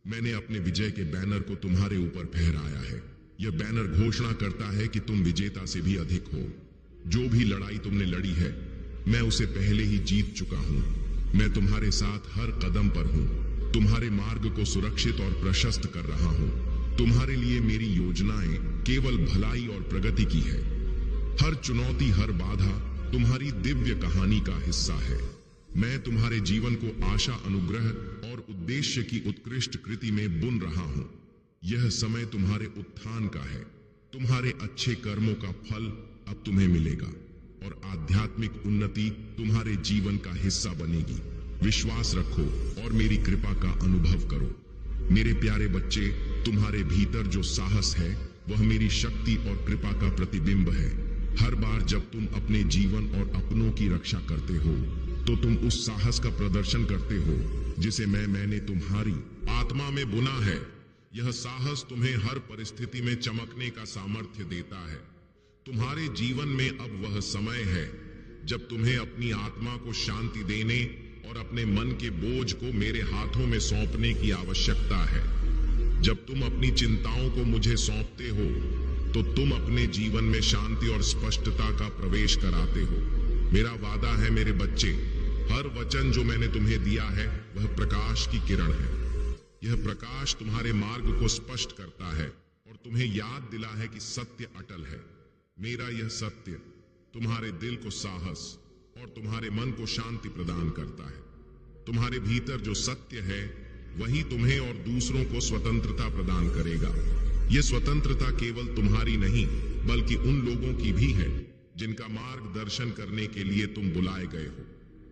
मैंने अपने विजय के बैनर को तुम्हारे ऊपर फहराया है। यह बैनर घोषणा करता है कि तुम विजेता से भी अधिक हो। जो भी लड़ाई तुमने लड़ी है, मैं उसे पहले ही जीत चुका हूं। मैं तुम्हारे साथ हर कदम पर हूं। तुम्हारे मार्ग को सुरक्षित और प्रशस्त कर रहा हूं। तुम्हारे लिए मेरी योजनाएं केवल भलाई और प्रगति की है। हर चुनौती, हर बाधा तुम्हारी दिव्य कहानी का हिस्सा है। मैं तुम्हारे जीवन को आशा, अनुग्रह और उद्देश्य की उत्कृष्ट कृति में बुन रहा हूं। यह समय तुम्हारे उत्थान का है। तुम्हारे अच्छे कर्मों का फल अब तुम्हें मिलेगा और आध्यात्मिक उन्नति तुम्हारे जीवन का हिस्सा बनेगी। विश्वास रखो और मेरी कृपा का अनुभव करो। मेरे प्यारे बच्चे, तुम्हारे भीतर जो साहस है वह मेरी शक्ति और कृपा का प्रतिबिंब है। हर बार जब तुम अपने जीवन और अपनों की रक्षा करते हो तो तुम उस साहस का प्रदर्शन करते हो जिसे मैंने तुम्हारी आत्मा में बुना है। यह साहस तुम्हें हर परिस्थिति में चमकने का सामर्थ्य देता है। तुम्हारे जीवन में अब वह समय है जब तुम्हें अपनी आत्मा को शांति देने और अपने मन के बोझ को मेरे हाथों में सौंपने की आवश्यकता है। जब तुम अपनी चिंताओं को मुझे सौंपते हो तो तुम अपने जीवन में शांति और स्पष्टता का प्रवेश कराते हो। मेरा वादा है मेरे बच्चे, हर वचन जो मैंने तुम्हें दिया है वह प्रकाश की किरण है। यह प्रकाश तुम्हारे मार्ग को स्पष्ट करता है और तुम्हें याद दिला है कि सत्य अटल है। मेरा यह सत्य तुम्हारे दिल को साहस और तुम्हारे मन को शांति प्रदान करता है। तुम्हारे भीतर जो सत्य है वही तुम्हें और दूसरों को स्वतंत्रता प्रदान करेगा। यह स्वतंत्रता केवल तुम्हारी नहीं बल्कि उन लोगों की भी है जिनका मार्गदर्शन करने के लिए तुम बुलाए गए हो।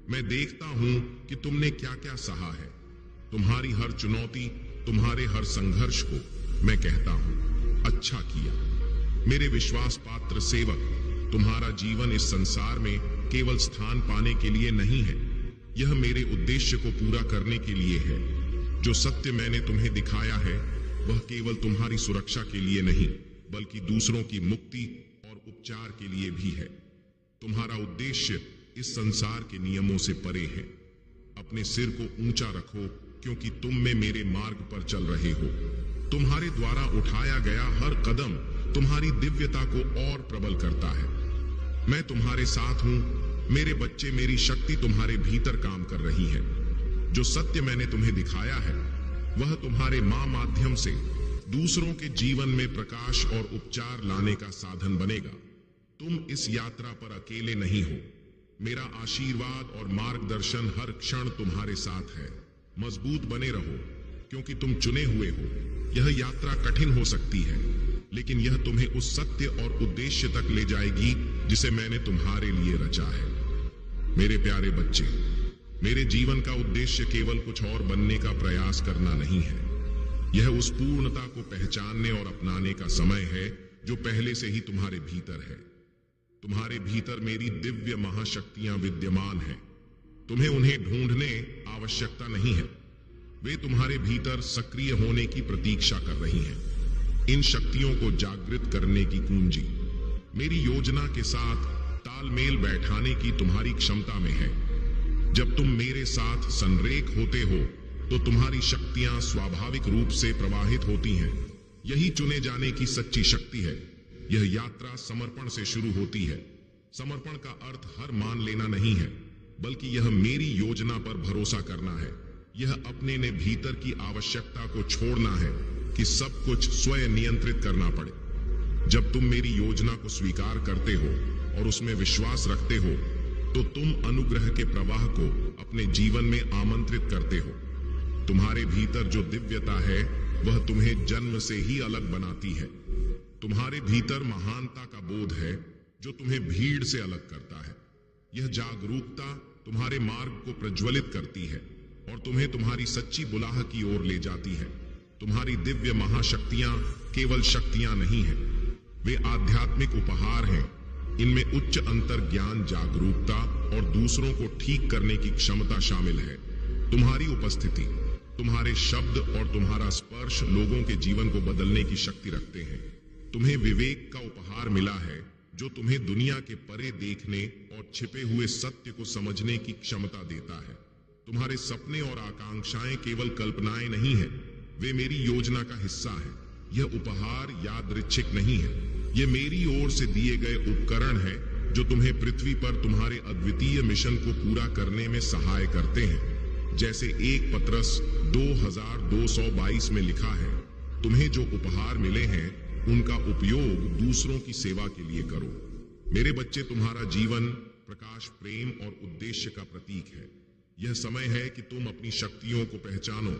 मैं देखता हूं कि तुमने क्या क्या सहा है। तुम्हारी हर चुनौती, तुम्हारे हर संघर्ष को मैं कहता हूं अच्छा किया। मेरे विश्वास पात्र सेवक, तुम्हारा जीवन इस संसार में केवल स्थान पाने के लिए नहीं है, यह मेरे उद्देश्य को पूरा करने के लिए है। जो सत्य मैंने तुम्हें दिखाया है वह केवल तुम्हारी सुरक्षा के लिए नहीं बल्कि दूसरों की मुक्ति और उपचार के लिए भी है। तुम्हारा उद्देश्य इस संसार के नियमों से परे है। अपने सिर को ऊंचा रखो क्योंकि तुम में मेरे मार्ग पर चल रहे हो। तुम्हारे द्वारा उठाया गया हर कदम तुम्हारी दिव्यता को और प्रबल करता है। मैं तुम्हारे साथ हूं मेरे बच्चे। मेरी शक्ति तुम्हारे भीतर काम कर रही है। जो सत्य मैंने तुम्हें दिखाया है वह तुम्हारे माध्यम से दूसरों के जीवन में प्रकाश और उपचार लाने का साधन बनेगा। तुम इस यात्रा पर अकेले नहीं हो। मेरा आशीर्वाद और मार्गदर्शन हर क्षण तुम्हारे साथ है। मजबूत बने रहो क्योंकि तुम चुने हुए हो। यह यात्रा कठिन हो सकती है लेकिन यह तुम्हें उस सत्य और उद्देश्य तक ले जाएगी जिसे मैंने तुम्हारे लिए रचा है। मेरे प्यारे बच्चे, मेरे जीवन का उद्देश्य केवल कुछ और बनने का प्रयास करना नहीं है। यह उस पूर्णता को पहचानने और अपनाने का समय है जो पहले से ही तुम्हारे भीतर है। तुम्हारे भीतर मेरी दिव्य महाशक्तियां विद्यमान हैं। तुम्हें उन्हें ढूंढने आवश्यकता नहीं है। वे तुम्हारे भीतर सक्रिय होने की प्रतीक्षा कर रही हैं। इन शक्तियों को जागृत करने की कुंजी मेरी योजना के साथ तालमेल बैठाने की तुम्हारी क्षमता में है। जब तुम मेरे साथ संरेख होते हो तो तुम्हारी शक्तियां स्वाभाविक रूप से प्रवाहित होती हैं। यही चुने जाने की सच्ची शक्ति है। यह यात्रा समर्पण से शुरू होती है। समर्पण का अर्थ हार मान लेना नहीं है बल्कि यह मेरी योजना पर भरोसा करना है। यह अपने ने भीतर की आवश्यकता को छोड़ना है कि सब कुछ स्वयं नियंत्रित करना पड़े। जब तुम मेरी योजना को स्वीकार करते हो और उसमें विश्वास रखते हो तो तुम अनुग्रह के प्रवाह को अपने जीवन में आमंत्रित करते हो। तुम्हारे भीतर जो दिव्यता है वह तुम्हें जन्म से ही अलग बनाती है। तुम्हारे भीतर महानता का बोध है जो तुम्हें भीड़ से अलग करता है। यह जागरूकता तुम्हारे मार्ग को प्रज्वलित करती है और तुम्हें तुम्हारी सच्ची बुलाह की ओर ले जाती है। तुम्हारी दिव्य महाशक्तियां केवल शक्तियां नहीं हैं, वे आध्यात्मिक उपहार हैं। इनमें उच्च अंतर ज्ञान, जागरूकता और दूसरों को ठीक करने की क्षमता शामिल है। तुम्हारी उपस्थिति, तुम्हारे शब्द और तुम्हारा स्पर्श लोगों के जीवन को बदलने की शक्ति रखते हैं। तुम्हें विवेक का उपहार मिला है जो तुम्हें दुनिया के परे देखने और छिपे हुए सत्य को समझने की क्षमता देता है। तुम्हारे सपने और आकांक्षाएं केवल कल्पनाएं नहीं है, वे मेरी योजना का हिस्सा है। यह उपहार यादृच्छिक नहीं है, यह मेरी ओर से दिए गए उपकरण है जो तुम्हें पृथ्वी पर तुम्हारे अद्वितीय मिशन को पूरा करने में सहाय करते हैं। जैसे 1 पत्रस 2222 में लिखा है, तुम्हें जो उपहार मिले हैं उनका उपयोग दूसरों की सेवा के लिए करो। मेरे बच्चे, तुम्हारा जीवन प्रकाश, प्रेम और उद्देश्य का प्रतीक है। यह समय है कि तुम अपनी शक्तियों को पहचानो,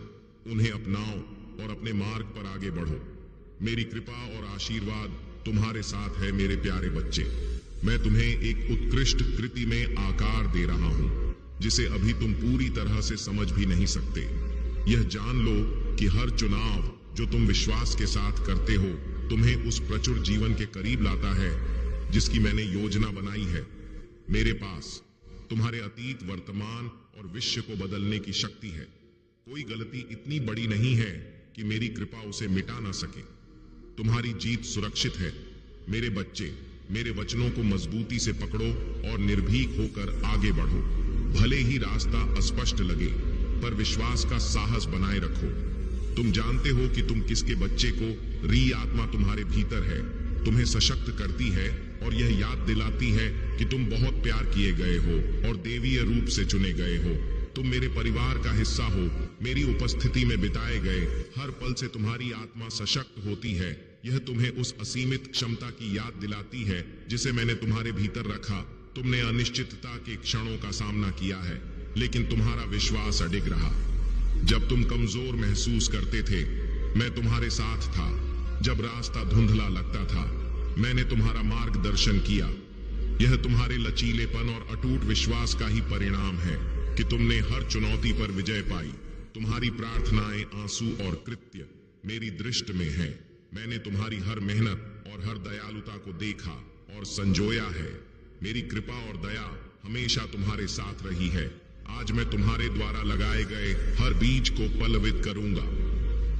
उन्हें अपनाओ और अपने मार्ग पर आगे बढ़ो। मेरी कृपा और आशीर्वाद तुम्हारे साथ है मेरे प्यारे बच्चे। मैं तुम्हें एक उत्कृष्ट कृति में आकार दे रहा हूं, जिसे अभी तुम पूरी तरह से समझ भी नहीं सकते। यह जान लो कि हर चुनाव जो तुम विश्वास के साथ करते हो तुम्हें उस प्रचुर जीवन के करीब लाता है जिसकी मैंने योजना बनाई है। मेरे पास तुम्हारे अतीत, वर्तमान और भविष्य को बदलने की शक्ति है। कोई गलती इतनी बड़ी नहीं है कि मेरी कृपा उसे मिटा ना सके। तुम्हारी जीत सुरक्षित है मेरे बच्चे। मेरे वचनों को मजबूती से पकड़ो और निर्भीक होकर आगे बढ़ो। भले ही रास्ता अस्पष्ट लगे, पर विश्वास का साहस बनाए रखो। तुम जानते हो कि तुम किसके बच्चे को। री आत्मा तुम्हारे भीतर है, तुम्हें सशक्त करती है और यह याद दिलाती है कि तुम बहुत प्यार किए गए हो और देवीय रूप से चुने गए हो। तुम मेरे परिवार का हिस्सा हो। मेरी उपस्थिति में बिताए गए हर पल से तुम्हारी आत्मा सशक्त होती है। यह तुम्हें उस असीमित क्षमता की याद दिलाती है जिसे मैंने तुम्हारे भीतर रखा। तुमने अनिश्चितता के क्षणों का सामना किया है, लेकिन तुम्हारा विश्वास अडिग रहा। जब तुम कमजोर महसूस करते थे, मैं तुम्हारे साथ था। जब रास्ता धुंधला लगता था, मैंने तुम्हारा मार्गदर्शन किया। यह तुम्हारे लचीलेपन और अटूट विश्वास का ही परिणाम है कि तुमने हर चुनौती पर विजय पाई। तुम्हारी प्रार्थनाएं, आंसू और कृत्य मेरी दृष्टि में है। मैंने तुम्हारी हर मेहनत और हर दयालुता को देखा और संजोया है। मेरी कृपा और दया हमेशा तुम्हारे साथ रही है। आज मैं तुम्हारे द्वारा लगाए गए हर बीज को पल्लवित करूंगा।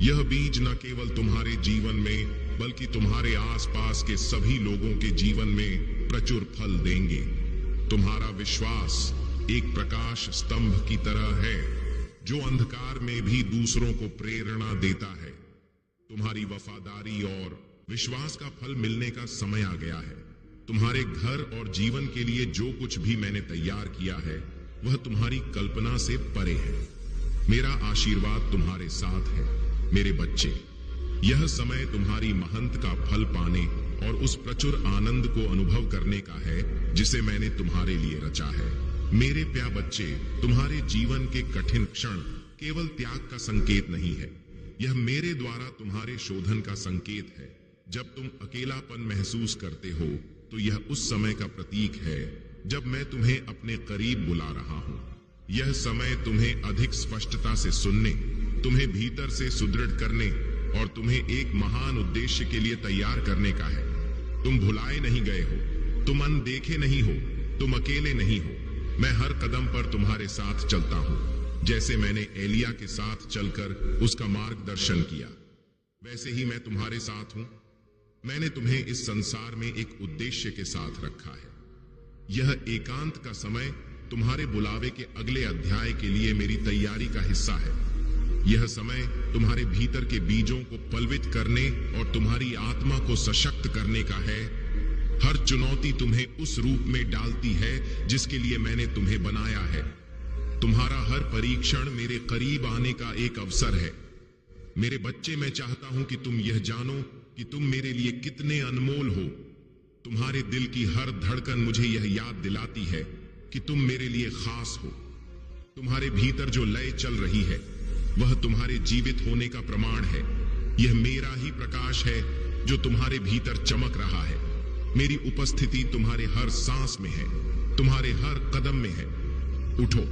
यह बीज न केवल तुम्हारे जीवन में बल्कि तुम्हारे आसपास के सभी लोगों के जीवन में प्रचुर फल देंगे। तुम्हारा विश्वास एक प्रकाश स्तंभ की तरह है जो अंधकार में भी दूसरों को प्रेरणा देता है। तुम्हारी वफादारी और विश्वास का फल मिलने का समय आ गया है। तुम्हारे घर और जीवन के लिए जो कुछ भी मैंने तैयार किया है वह तुम्हारी कल्पना से परे है। मेरा आशीर्वाद तुम्हारे साथ है मेरे बच्चे। यह समय तुम्हारी महंत का फल पाने और उस प्रचुर आनंद को अनुभव करने का है जिसे मैंने तुम्हारे लिए रचा है। मेरे प्यारे बच्चे, तुम्हारे जीवन के कठिन क्षण केवल त्याग का संकेत नहीं है, यह मेरे द्वारा तुम्हारे शोधन का संकेत है। जब तुम अकेलापन महसूस करते हो तो यह उस समय का प्रतीक है जब मैं तुम्हें अपने करीब बुला रहा हूं। यह समय तुम्हें अधिक स्पष्टता से सुनने, तुम्हें भीतर से सुदृढ़ करने और तुम्हें एक महान उद्देश्य के लिए तैयार करने का है। तुम भुलाए नहीं गए हो, तुम अनदेखे नहीं हो, तुम अकेले नहीं हो। मैं हर कदम पर तुम्हारे साथ चलता हूं। जैसे मैंने एलिया के साथ चलकर उसका मार्गदर्शन किया, वैसे ही मैं तुम्हारे साथ हूं। मैंने तुम्हें इस संसार में एक उद्देश्य के साथ रखा है। यह एकांत का समय तुम्हारे बुलावे के अगले अध्याय के लिए मेरी तैयारी का हिस्सा है। यह समय तुम्हारे भीतर के बीजों को पल्वित करने और तुम्हारी आत्मा को सशक्त करने का है। हर चुनौती तुम्हें उस रूप में डालती है जिसके लिए मैंने तुम्हें बनाया है। तुम्हारा हर परीक्षण मेरे करीब आने का एक अवसर है। मेरे बच्चे, मैं चाहता हूं कि तुम यह जानो कि तुम मेरे लिए कितने अनमोल हो। तुम्हारे दिल की हर धड़कन मुझे यह याद दिलाती है कि तुम मेरे लिए खास हो। तुम्हारे भीतर जो लय चल रही है वह तुम्हारे जीवित होने का प्रमाण है। यह मेरा ही प्रकाश है जो तुम्हारे भीतर चमक रहा है। मेरी उपस्थिति तुम्हारे हर सांस में है, तुम्हारे हर कदम में है। उठो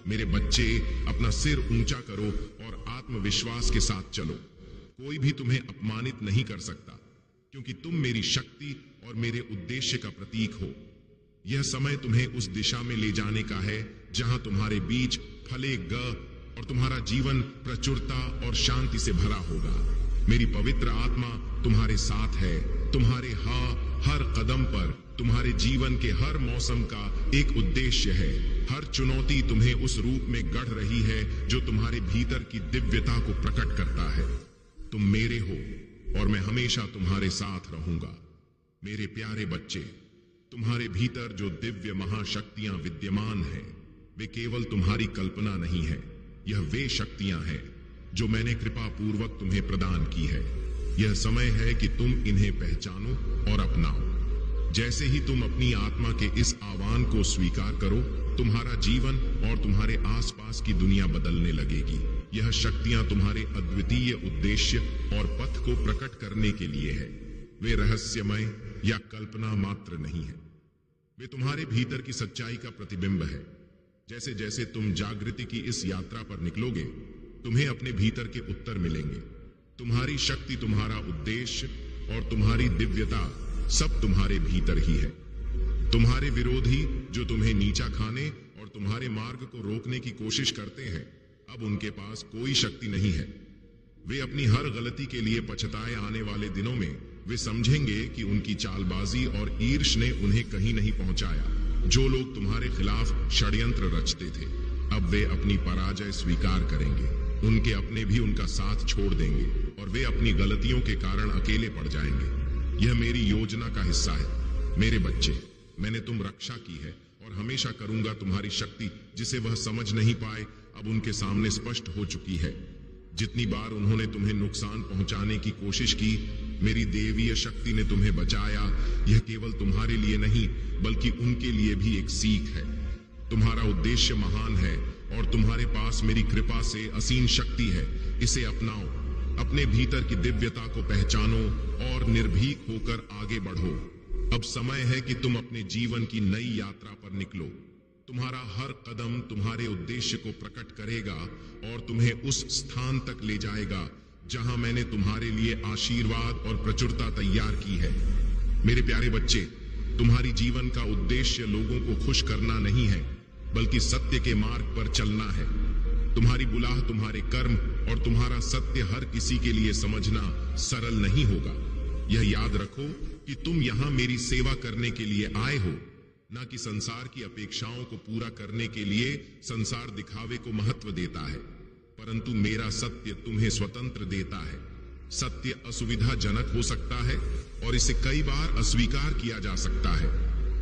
मेरे बच्चे, अपना सिर ऊंचा करो और आत्मविश्वास के साथ चलो। कोई भी तुम्हें अपमानित नहीं कर सकता, क्योंकि तुम मेरी शक्ति और मेरे उद्देश्य का प्रतीक हो। यह समय तुम्हें उस दिशा में ले जाने का है जहां तुम्हारे बीज फलेगा और तुम्हारा जीवन प्रचुरता और शांति से भरा होगा। मेरी पवित्र आत्मा तुम्हारे साथ है। तुम्हारे हर कदम पर, तुम्हारे जीवन के हर मौसम का एक उद्देश्य है। हर चुनौती तुम्हें उस रूप में गढ़ रही है जो तुम्हारे भीतर की दिव्यता को प्रकट करता है। तुम मेरे हो और मैं हमेशा तुम्हारे साथ रहूंगा। मेरे प्यारे बच्चे, तुम्हारे भीतर जो दिव्य महाशक्तियां विद्यमान हैं, वे केवल तुम्हारी कल्पना नहीं है। यह वे शक्तियां हैं जो मैंने कृपा पूर्वक तुम्हें प्रदान की है। यह समय है कि तुम इन्हें पहचानो और अपनाओ। जैसे ही तुम अपनी आत्मा के इस आह्वान को स्वीकार करो, तुम्हारा जीवन और तुम्हारे आसपास की दुनिया बदलने लगेगी। यह शक्तियां तुम्हारे अद्वितीय उद्देश्य और पथ को प्रकट करने के लिए है। वे रहस्यमय या कल्पना मात्र नहीं है, वे तुम्हारे भीतर की सच्चाई का प्रतिबिंब है। जैसे जैसे तुम जागृति की इस यात्रा पर निकलोगे, तुम्हें अपने भीतर के उत्तर मिलेंगे। तुम्हारी शक्ति, तुम्हारा उद्देश्य और तुम्हारी दिव्यता सब तुम्हारे भीतर ही है। तुम्हारे विरोधी जो तुम्हें नीचा खाने और तुम्हारे मार्ग को रोकने की कोशिश करते हैं, अब उनके पास कोई शक्ति नहीं है। वे अपनी हर गलती के लिए पछताए आने वाले दिनों में वे समझेंगे कि उनकी चालबाजी और ईर्ष्या ने उन्हें कहीं नहीं पहुंचाया। जो लोग तुम्हारे खिलाफ षड्यंत्र रचते थे, अब वे अपनी पराजय स्वीकार करेंगे। उनके अपने भी उनका साथ छोड़ देंगे और वे अपनी गलतियों के कारण अकेले पड़ जाएंगे। यह मेरी योजना का हिस्सा है। मेरे बच्चे, मैंने तुम रक्षा की है और हमेशा करूंगा। तुम्हारी शक्ति जिसे वह समझ नहीं पाए, अब उनके सामने स्पष्ट हो चुकी है। जितनी बार उन्होंने तुम्हें नुकसान पहुंचाने की कोशिश की, मेरी देवीय शक्ति ने तुम्हें बचाया। यह केवल तुम्हारे लिए नहीं, बल्कि उनके लिए भी एक सीख है। तुम्हारा उद्देश्य महान है और तुम्हारे पास मेरी कृपा से असीम शक्ति है। इसे अपनाओ, अपने भीतर की दिव्यता को पहचानो और निर्भीक होकर आगे बढ़ो। अब समय है कि तुम अपने जीवन की नई यात्रा पर निकलो। तुम्हारा हर कदम तुम्हारे उद्देश्य को प्रकट करेगा और तुम्हें उस स्थान तक ले जाएगा जहां मैंने तुम्हारे लिए आशीर्वाद और प्रचुरता तैयार की है। मेरे प्यारे बच्चे, तुम्हारी जीवन का उद्देश्य लोगों को खुश करना नहीं है, बल्कि सत्य के मार्ग पर चलना है। तुम्हारी बुलाह, तुम्हारे कर्म और तुम्हारा सत्य हर किसी के लिए समझना सरल नहीं होगा। यह याद रखो कि तुम यहां मेरी सेवा करने के लिए आए हो, न कि संसार की अपेक्षाओं को पूरा करने के लिए। संसार दिखावे को महत्व देता है, परंतु मेरा सत्य तुम्हें स्वतंत्र देता है। सत्य असुविधाजनक हो सकता है और इसे कई बार अस्वीकार किया जा सकता है,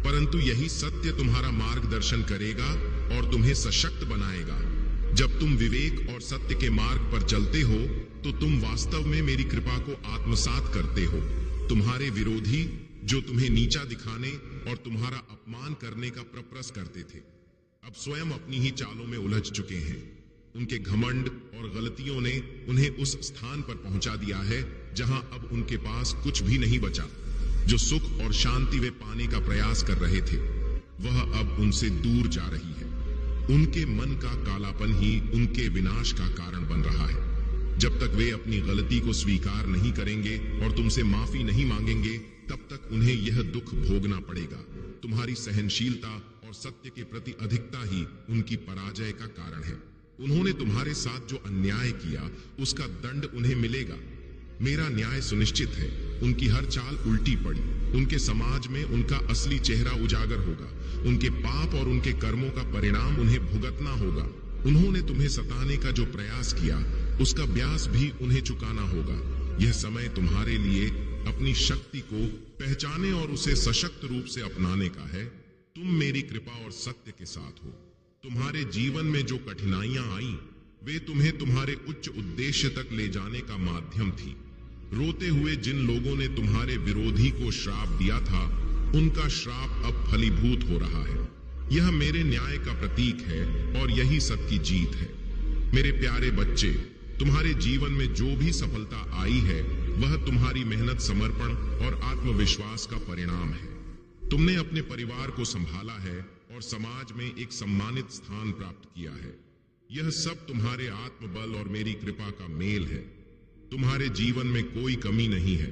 परंतु यही सत्य तुम्हारा मार्गदर्शन करेगा और तुम्हें सशक्त बनाएगा। जब तुम विवेक और सत्य के मार्ग पर चलते हो, तो तुम वास्तव में मेरी कृपा को आत्मसात करते हो। तुम्हारे विरोधी जो तुम्हें नीचा दिखाने और तुम्हारा अपमान करने का प्रयास करते थे, अब स्वयं अपनी ही चालों में उलझ चुके हैं। उनके घमंड और गलतियों ने उन्हें उस स्थान पर पहुंचा दिया है जहां अब उनके पास कुछ भी नहीं बचा। जो सुख और शांति वे पाने का प्रयास कर रहे थे, वह अब उनसे दूर जा रही है। उनके मन का कालापन ही उनके विनाश का कारण बन रहा है। जब तक वे अपनी गलती को स्वीकार नहीं करेंगे और तुमसे माफी नहीं मांगेंगे, तब तक उन्हें यह दुख भोगना पड़ेगा। तुम्हारी सहनशीलता और सत्य के प्रति अधिकता ही उनकी पराजय का कारण है। उन्होंने तुम्हारे साथ जो अन्याय किया, उसका दंड उन्हें मिलेगा। मेरा न्याय सुनिश्चित है। उनकी हर चाल उल्टी पड़ी। उनके समाज में उनका असली चेहरा उजागर होगा। उनके पाप और उनके कर्मों का परिणाम उन्हें भुगतना होगा। उन्होंने तुम्हें सताने का जो प्रयास किया, उसका ब्याज भी उन्हें चुकाना होगा। यह समय तुम्हारे लिए अपनी शक्ति को पहचाने और उसे सशक्त रूप से अपनाने का है। तुम मेरी कृपा और सत्य के साथ हो। तुम्हारे जीवन में जो कठिनाइयां आईं, वे तुम्हें तुम्हारे उच्च उद्देश्य तक ले जाने का माध्यम थी। रोते हुए जिन लोगों ने तुम्हारे विरोधी को श्राप दिया था, उनका श्राप अब फलीभूत हो रहा है। यह मेरे न्याय का प्रतीक है और यही सबकी जीत है। मेरे प्यारे बच्चे, तुम्हारे जीवन में जो भी सफलता आई है, वह तुम्हारी मेहनत, समर्पण और आत्मविश्वास का परिणाम है। तुमने अपने परिवार को संभाला है और समाज में एक सम्मानित स्थान प्राप्त किया है। यह सब तुम्हारे आत्मबल और मेरी कृपा का मेल है। तुम्हारे जीवन में कोई कमी नहीं है।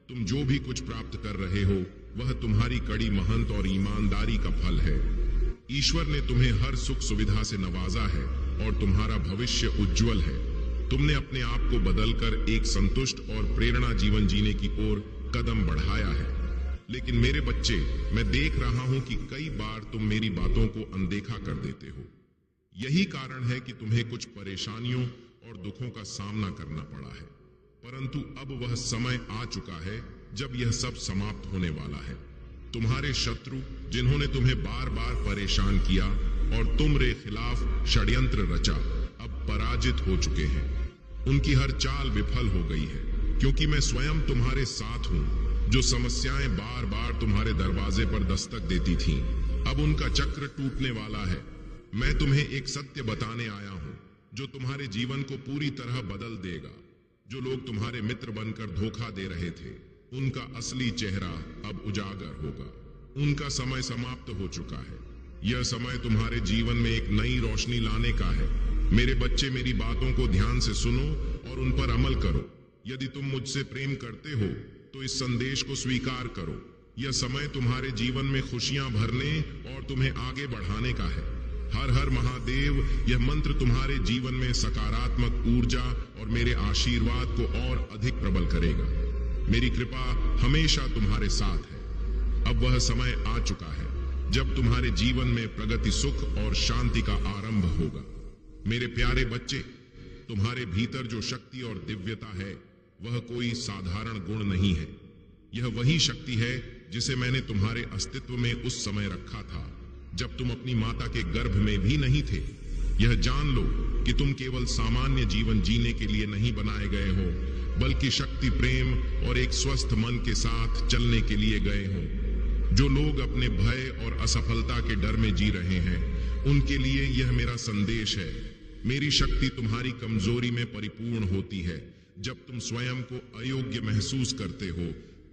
तुम जो भी कुछ प्राप्त कर रहे हो, वह तुम्हारी कड़ी मेहनत और ईमानदारी का फल है। ईश्वर ने तुम्हें हर सुख सुविधा से नवाजा है और तुम्हारा भविष्य उज्जवल है। तुमने अपने आप को बदलकर एक संतुष्ट और प्रेरणा जीवन जीने की ओर कदम बढ़ाया है। लेकिन मेरे बच्चे, मैं देख रहा हूं कि कई बार तुम मेरी बातों को अनदेखा कर देते हो। यही कारण है कि तुम्हें कुछ परेशानियों और दुखों का सामना करना पड़ा है। परंतु अब वह समय आ चुका है जब यह सब समाप्त होने वाला है। तुम्हारे शत्रु, जिन्होंने तुम्हें बार बार परेशान किया और तुम्हारे खिलाफ षड्यंत्र रचा, अब पराजित हो चुके हैं। उनकी हर चाल विफल हो गई है, क्योंकि मैं स्वयं तुम्हारे साथ हूं। जो समस्याएं बार बार तुम्हारे दरवाजे पर दस्तक देती थीं, अब उनका चक्र टूटने वाला है। मैं तुम्हें एक सत्य बताने आया हूं जो तुम्हारे जीवन को पूरी तरह बदल देगा। जो लोग तुम्हारे मित्र बनकर धोखा दे रहे थे, उनका असली चेहरा अब उजागर होगा। उनका समय समाप्त हो चुका है। यह समय तुम्हारे जीवन में एक नई रोशनी लाने का है। मेरे बच्चे, मेरी बातों को ध्यान से सुनो और उन पर अमल करो। यदि तुम मुझसे प्रेम करते हो तो इस संदेश को स्वीकार करो। यह समय तुम्हारे जीवन में खुशियां भरने और तुम्हें आगे बढ़ाने का है। हर हर महादेव, यह मंत्र तुम्हारे जीवन में सकारात्मक ऊर्जा और मेरे आशीर्वाद को और अधिक प्रबल करेगा। मेरी कृपा हमेशा तुम्हारे साथ है। अब वह समय आ चुका है जब तुम्हारे जीवन में प्रगति, सुख और शांति का आरंभ होगा। मेरे प्यारे बच्चे, तुम्हारे भीतर जो शक्ति और दिव्यता है वह कोई साधारण गुण नहीं है। यह वही शक्ति है जिसे मैंने तुम्हारे अस्तित्व में उस समय रखा था जब तुम अपनी माता के गर्भ में भी नहीं थे। यह जान लो कि तुम केवल सामान्य जीवन जीने के लिए नहीं बनाए गए हो, बल्कि शक्ति, प्रेम और एक स्वस्थ मन के साथ चलने के लिए गए हो। जो लोग अपने भय और असफलता के डर में जी रहे हैं, उनके लिए यह मेरा संदेश है। मेरी शक्ति तुम्हारी कमजोरी में परिपूर्ण होती है। जब तुम स्वयं को अयोग्य महसूस करते हो,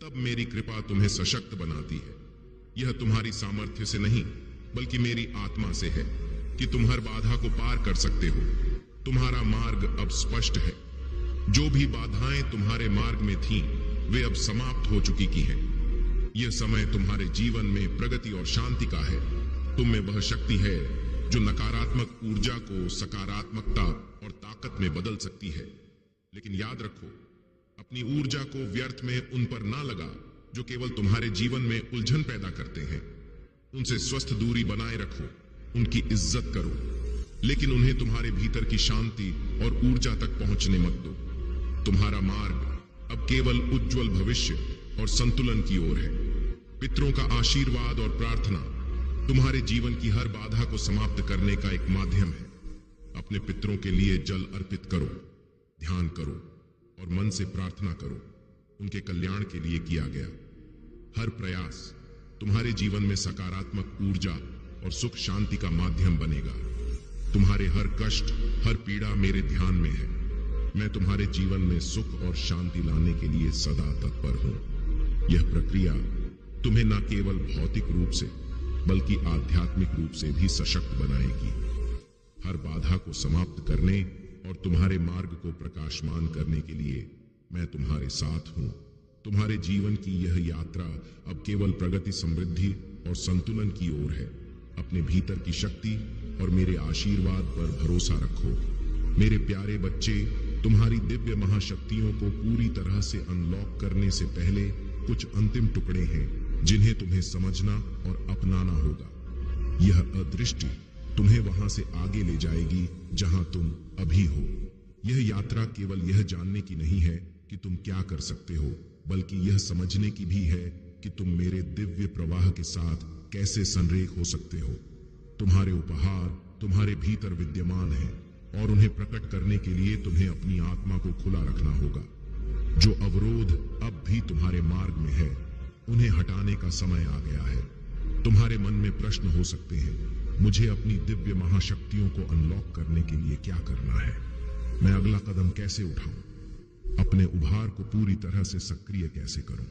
तब मेरी कृपा तुम्हें सशक्त बनाती है। यह तुम्हारी सामर्थ्य से नहीं, बल्कि मेरी आत्मा से है कि तुम हर बाधा को पार कर सकते हो। तुम्हारा मार्ग अब स्पष्ट है। जो भी बाधाएं तुम्हारे मार्ग में थीं, वे अब समाप्त हो चुकी की हैं। यह समय तुम्हारे जीवन में प्रगति और शांति का है। तुम में वह शक्ति है जो नकारात्मक ऊर्जा को सकारात्मकता और ताकत में बदल सकती है। लेकिन याद रखो, अपनी ऊर्जा को व्यर्थ में उन पर ना लगा जो केवल तुम्हारे जीवन में उलझन पैदा करते हैं। उनसे स्वस्थ दूरी बनाए रखो, उनकी इज्जत करो, लेकिन उन्हें तुम्हारे भीतर की शांति और ऊर्जा तक पहुंचने मत दो। तुम्हारा मार्ग अब केवल उज्जवल भविष्य और संतुलन की ओर है। पितरों का आशीर्वाद और प्रार्थना तुम्हारे जीवन की हर बाधा को समाप्त करने का एक माध्यम है। अपने पितरों के लिए जल अर्पित करो, ध्यान करो और मन से प्रार्थना करो। उनके कल्याण के लिए किया गया हर प्रयास तुम्हारे जीवन में सकारात्मक ऊर्जा और सुख शांति का माध्यम बनेगा। तुम्हारे हर कष्ट, हर पीड़ा मेरे ध्यान में है। मैं तुम्हारे जीवन में सुख और शांति लाने के लिए सदा तत्पर हूं। यह प्रक्रिया तुम्हें न केवल भौतिक रूप से बल्कि आध्यात्मिक रूप से भी सशक्त बनाएगी। हर बाधा को समाप्त करने और तुम्हारे मार्ग को प्रकाशमान करने के लिए मैं तुम्हारे साथ हूं। तुम्हारे जीवन की यह यात्रा अब केवल प्रगति, समृद्धि और संतुलन की ओर है। अपने भीतर की शक्ति और मेरे आशीर्वाद पर भरोसा रखो। मेरे प्यारे बच्चे, तुम्हारी दिव्य महाशक्तियों को पूरी तरह से अनलॉक करने से पहले कुछ अंतिम टुकड़े हैं जिन्हें तुम्हें समझना और अपनाना होगा। यह अदृष्टि तुम्हें वहां से आगे ले जाएगी जहां तुम अभी हो। यह यात्रा केवल यह जानने की नहीं है कि तुम क्या कर सकते हो, बल्कि यह समझने की भी है कि तुम मेरे दिव्य प्रवाह के साथ कैसे संरेख हो सकते हो। तुम्हारे उपहार तुम्हारे भीतर विद्यमान हैं और उन्हें प्रकट करने के लिए तुम्हें अपनी आत्मा को खुला रखना होगा। जो अवरोध अब भी तुम्हारे मार्ग में है, उन्हें हटाने का समय आ गया है। तुम्हारे मन में प्रश्न हो सकते हैं, मुझे अपनी दिव्य महाशक्तियों को अनलॉक करने के लिए क्या करना है? मैं अगला कदम कैसे उठाऊं? अपने उभार को पूरी तरह से सक्रिय कैसे करूं?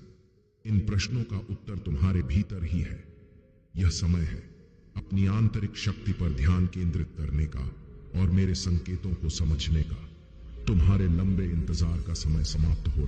इन प्रश्नों का उत्तर तुम्हारे भीतर ही है। यह समय है अपनी आंतरिक शक्ति पर ध्यान केंद्रित करने का और मेरे संकेतों को समझने का। तुम्हारे लंबे इंतजार का समय समाप्त हो रहा है।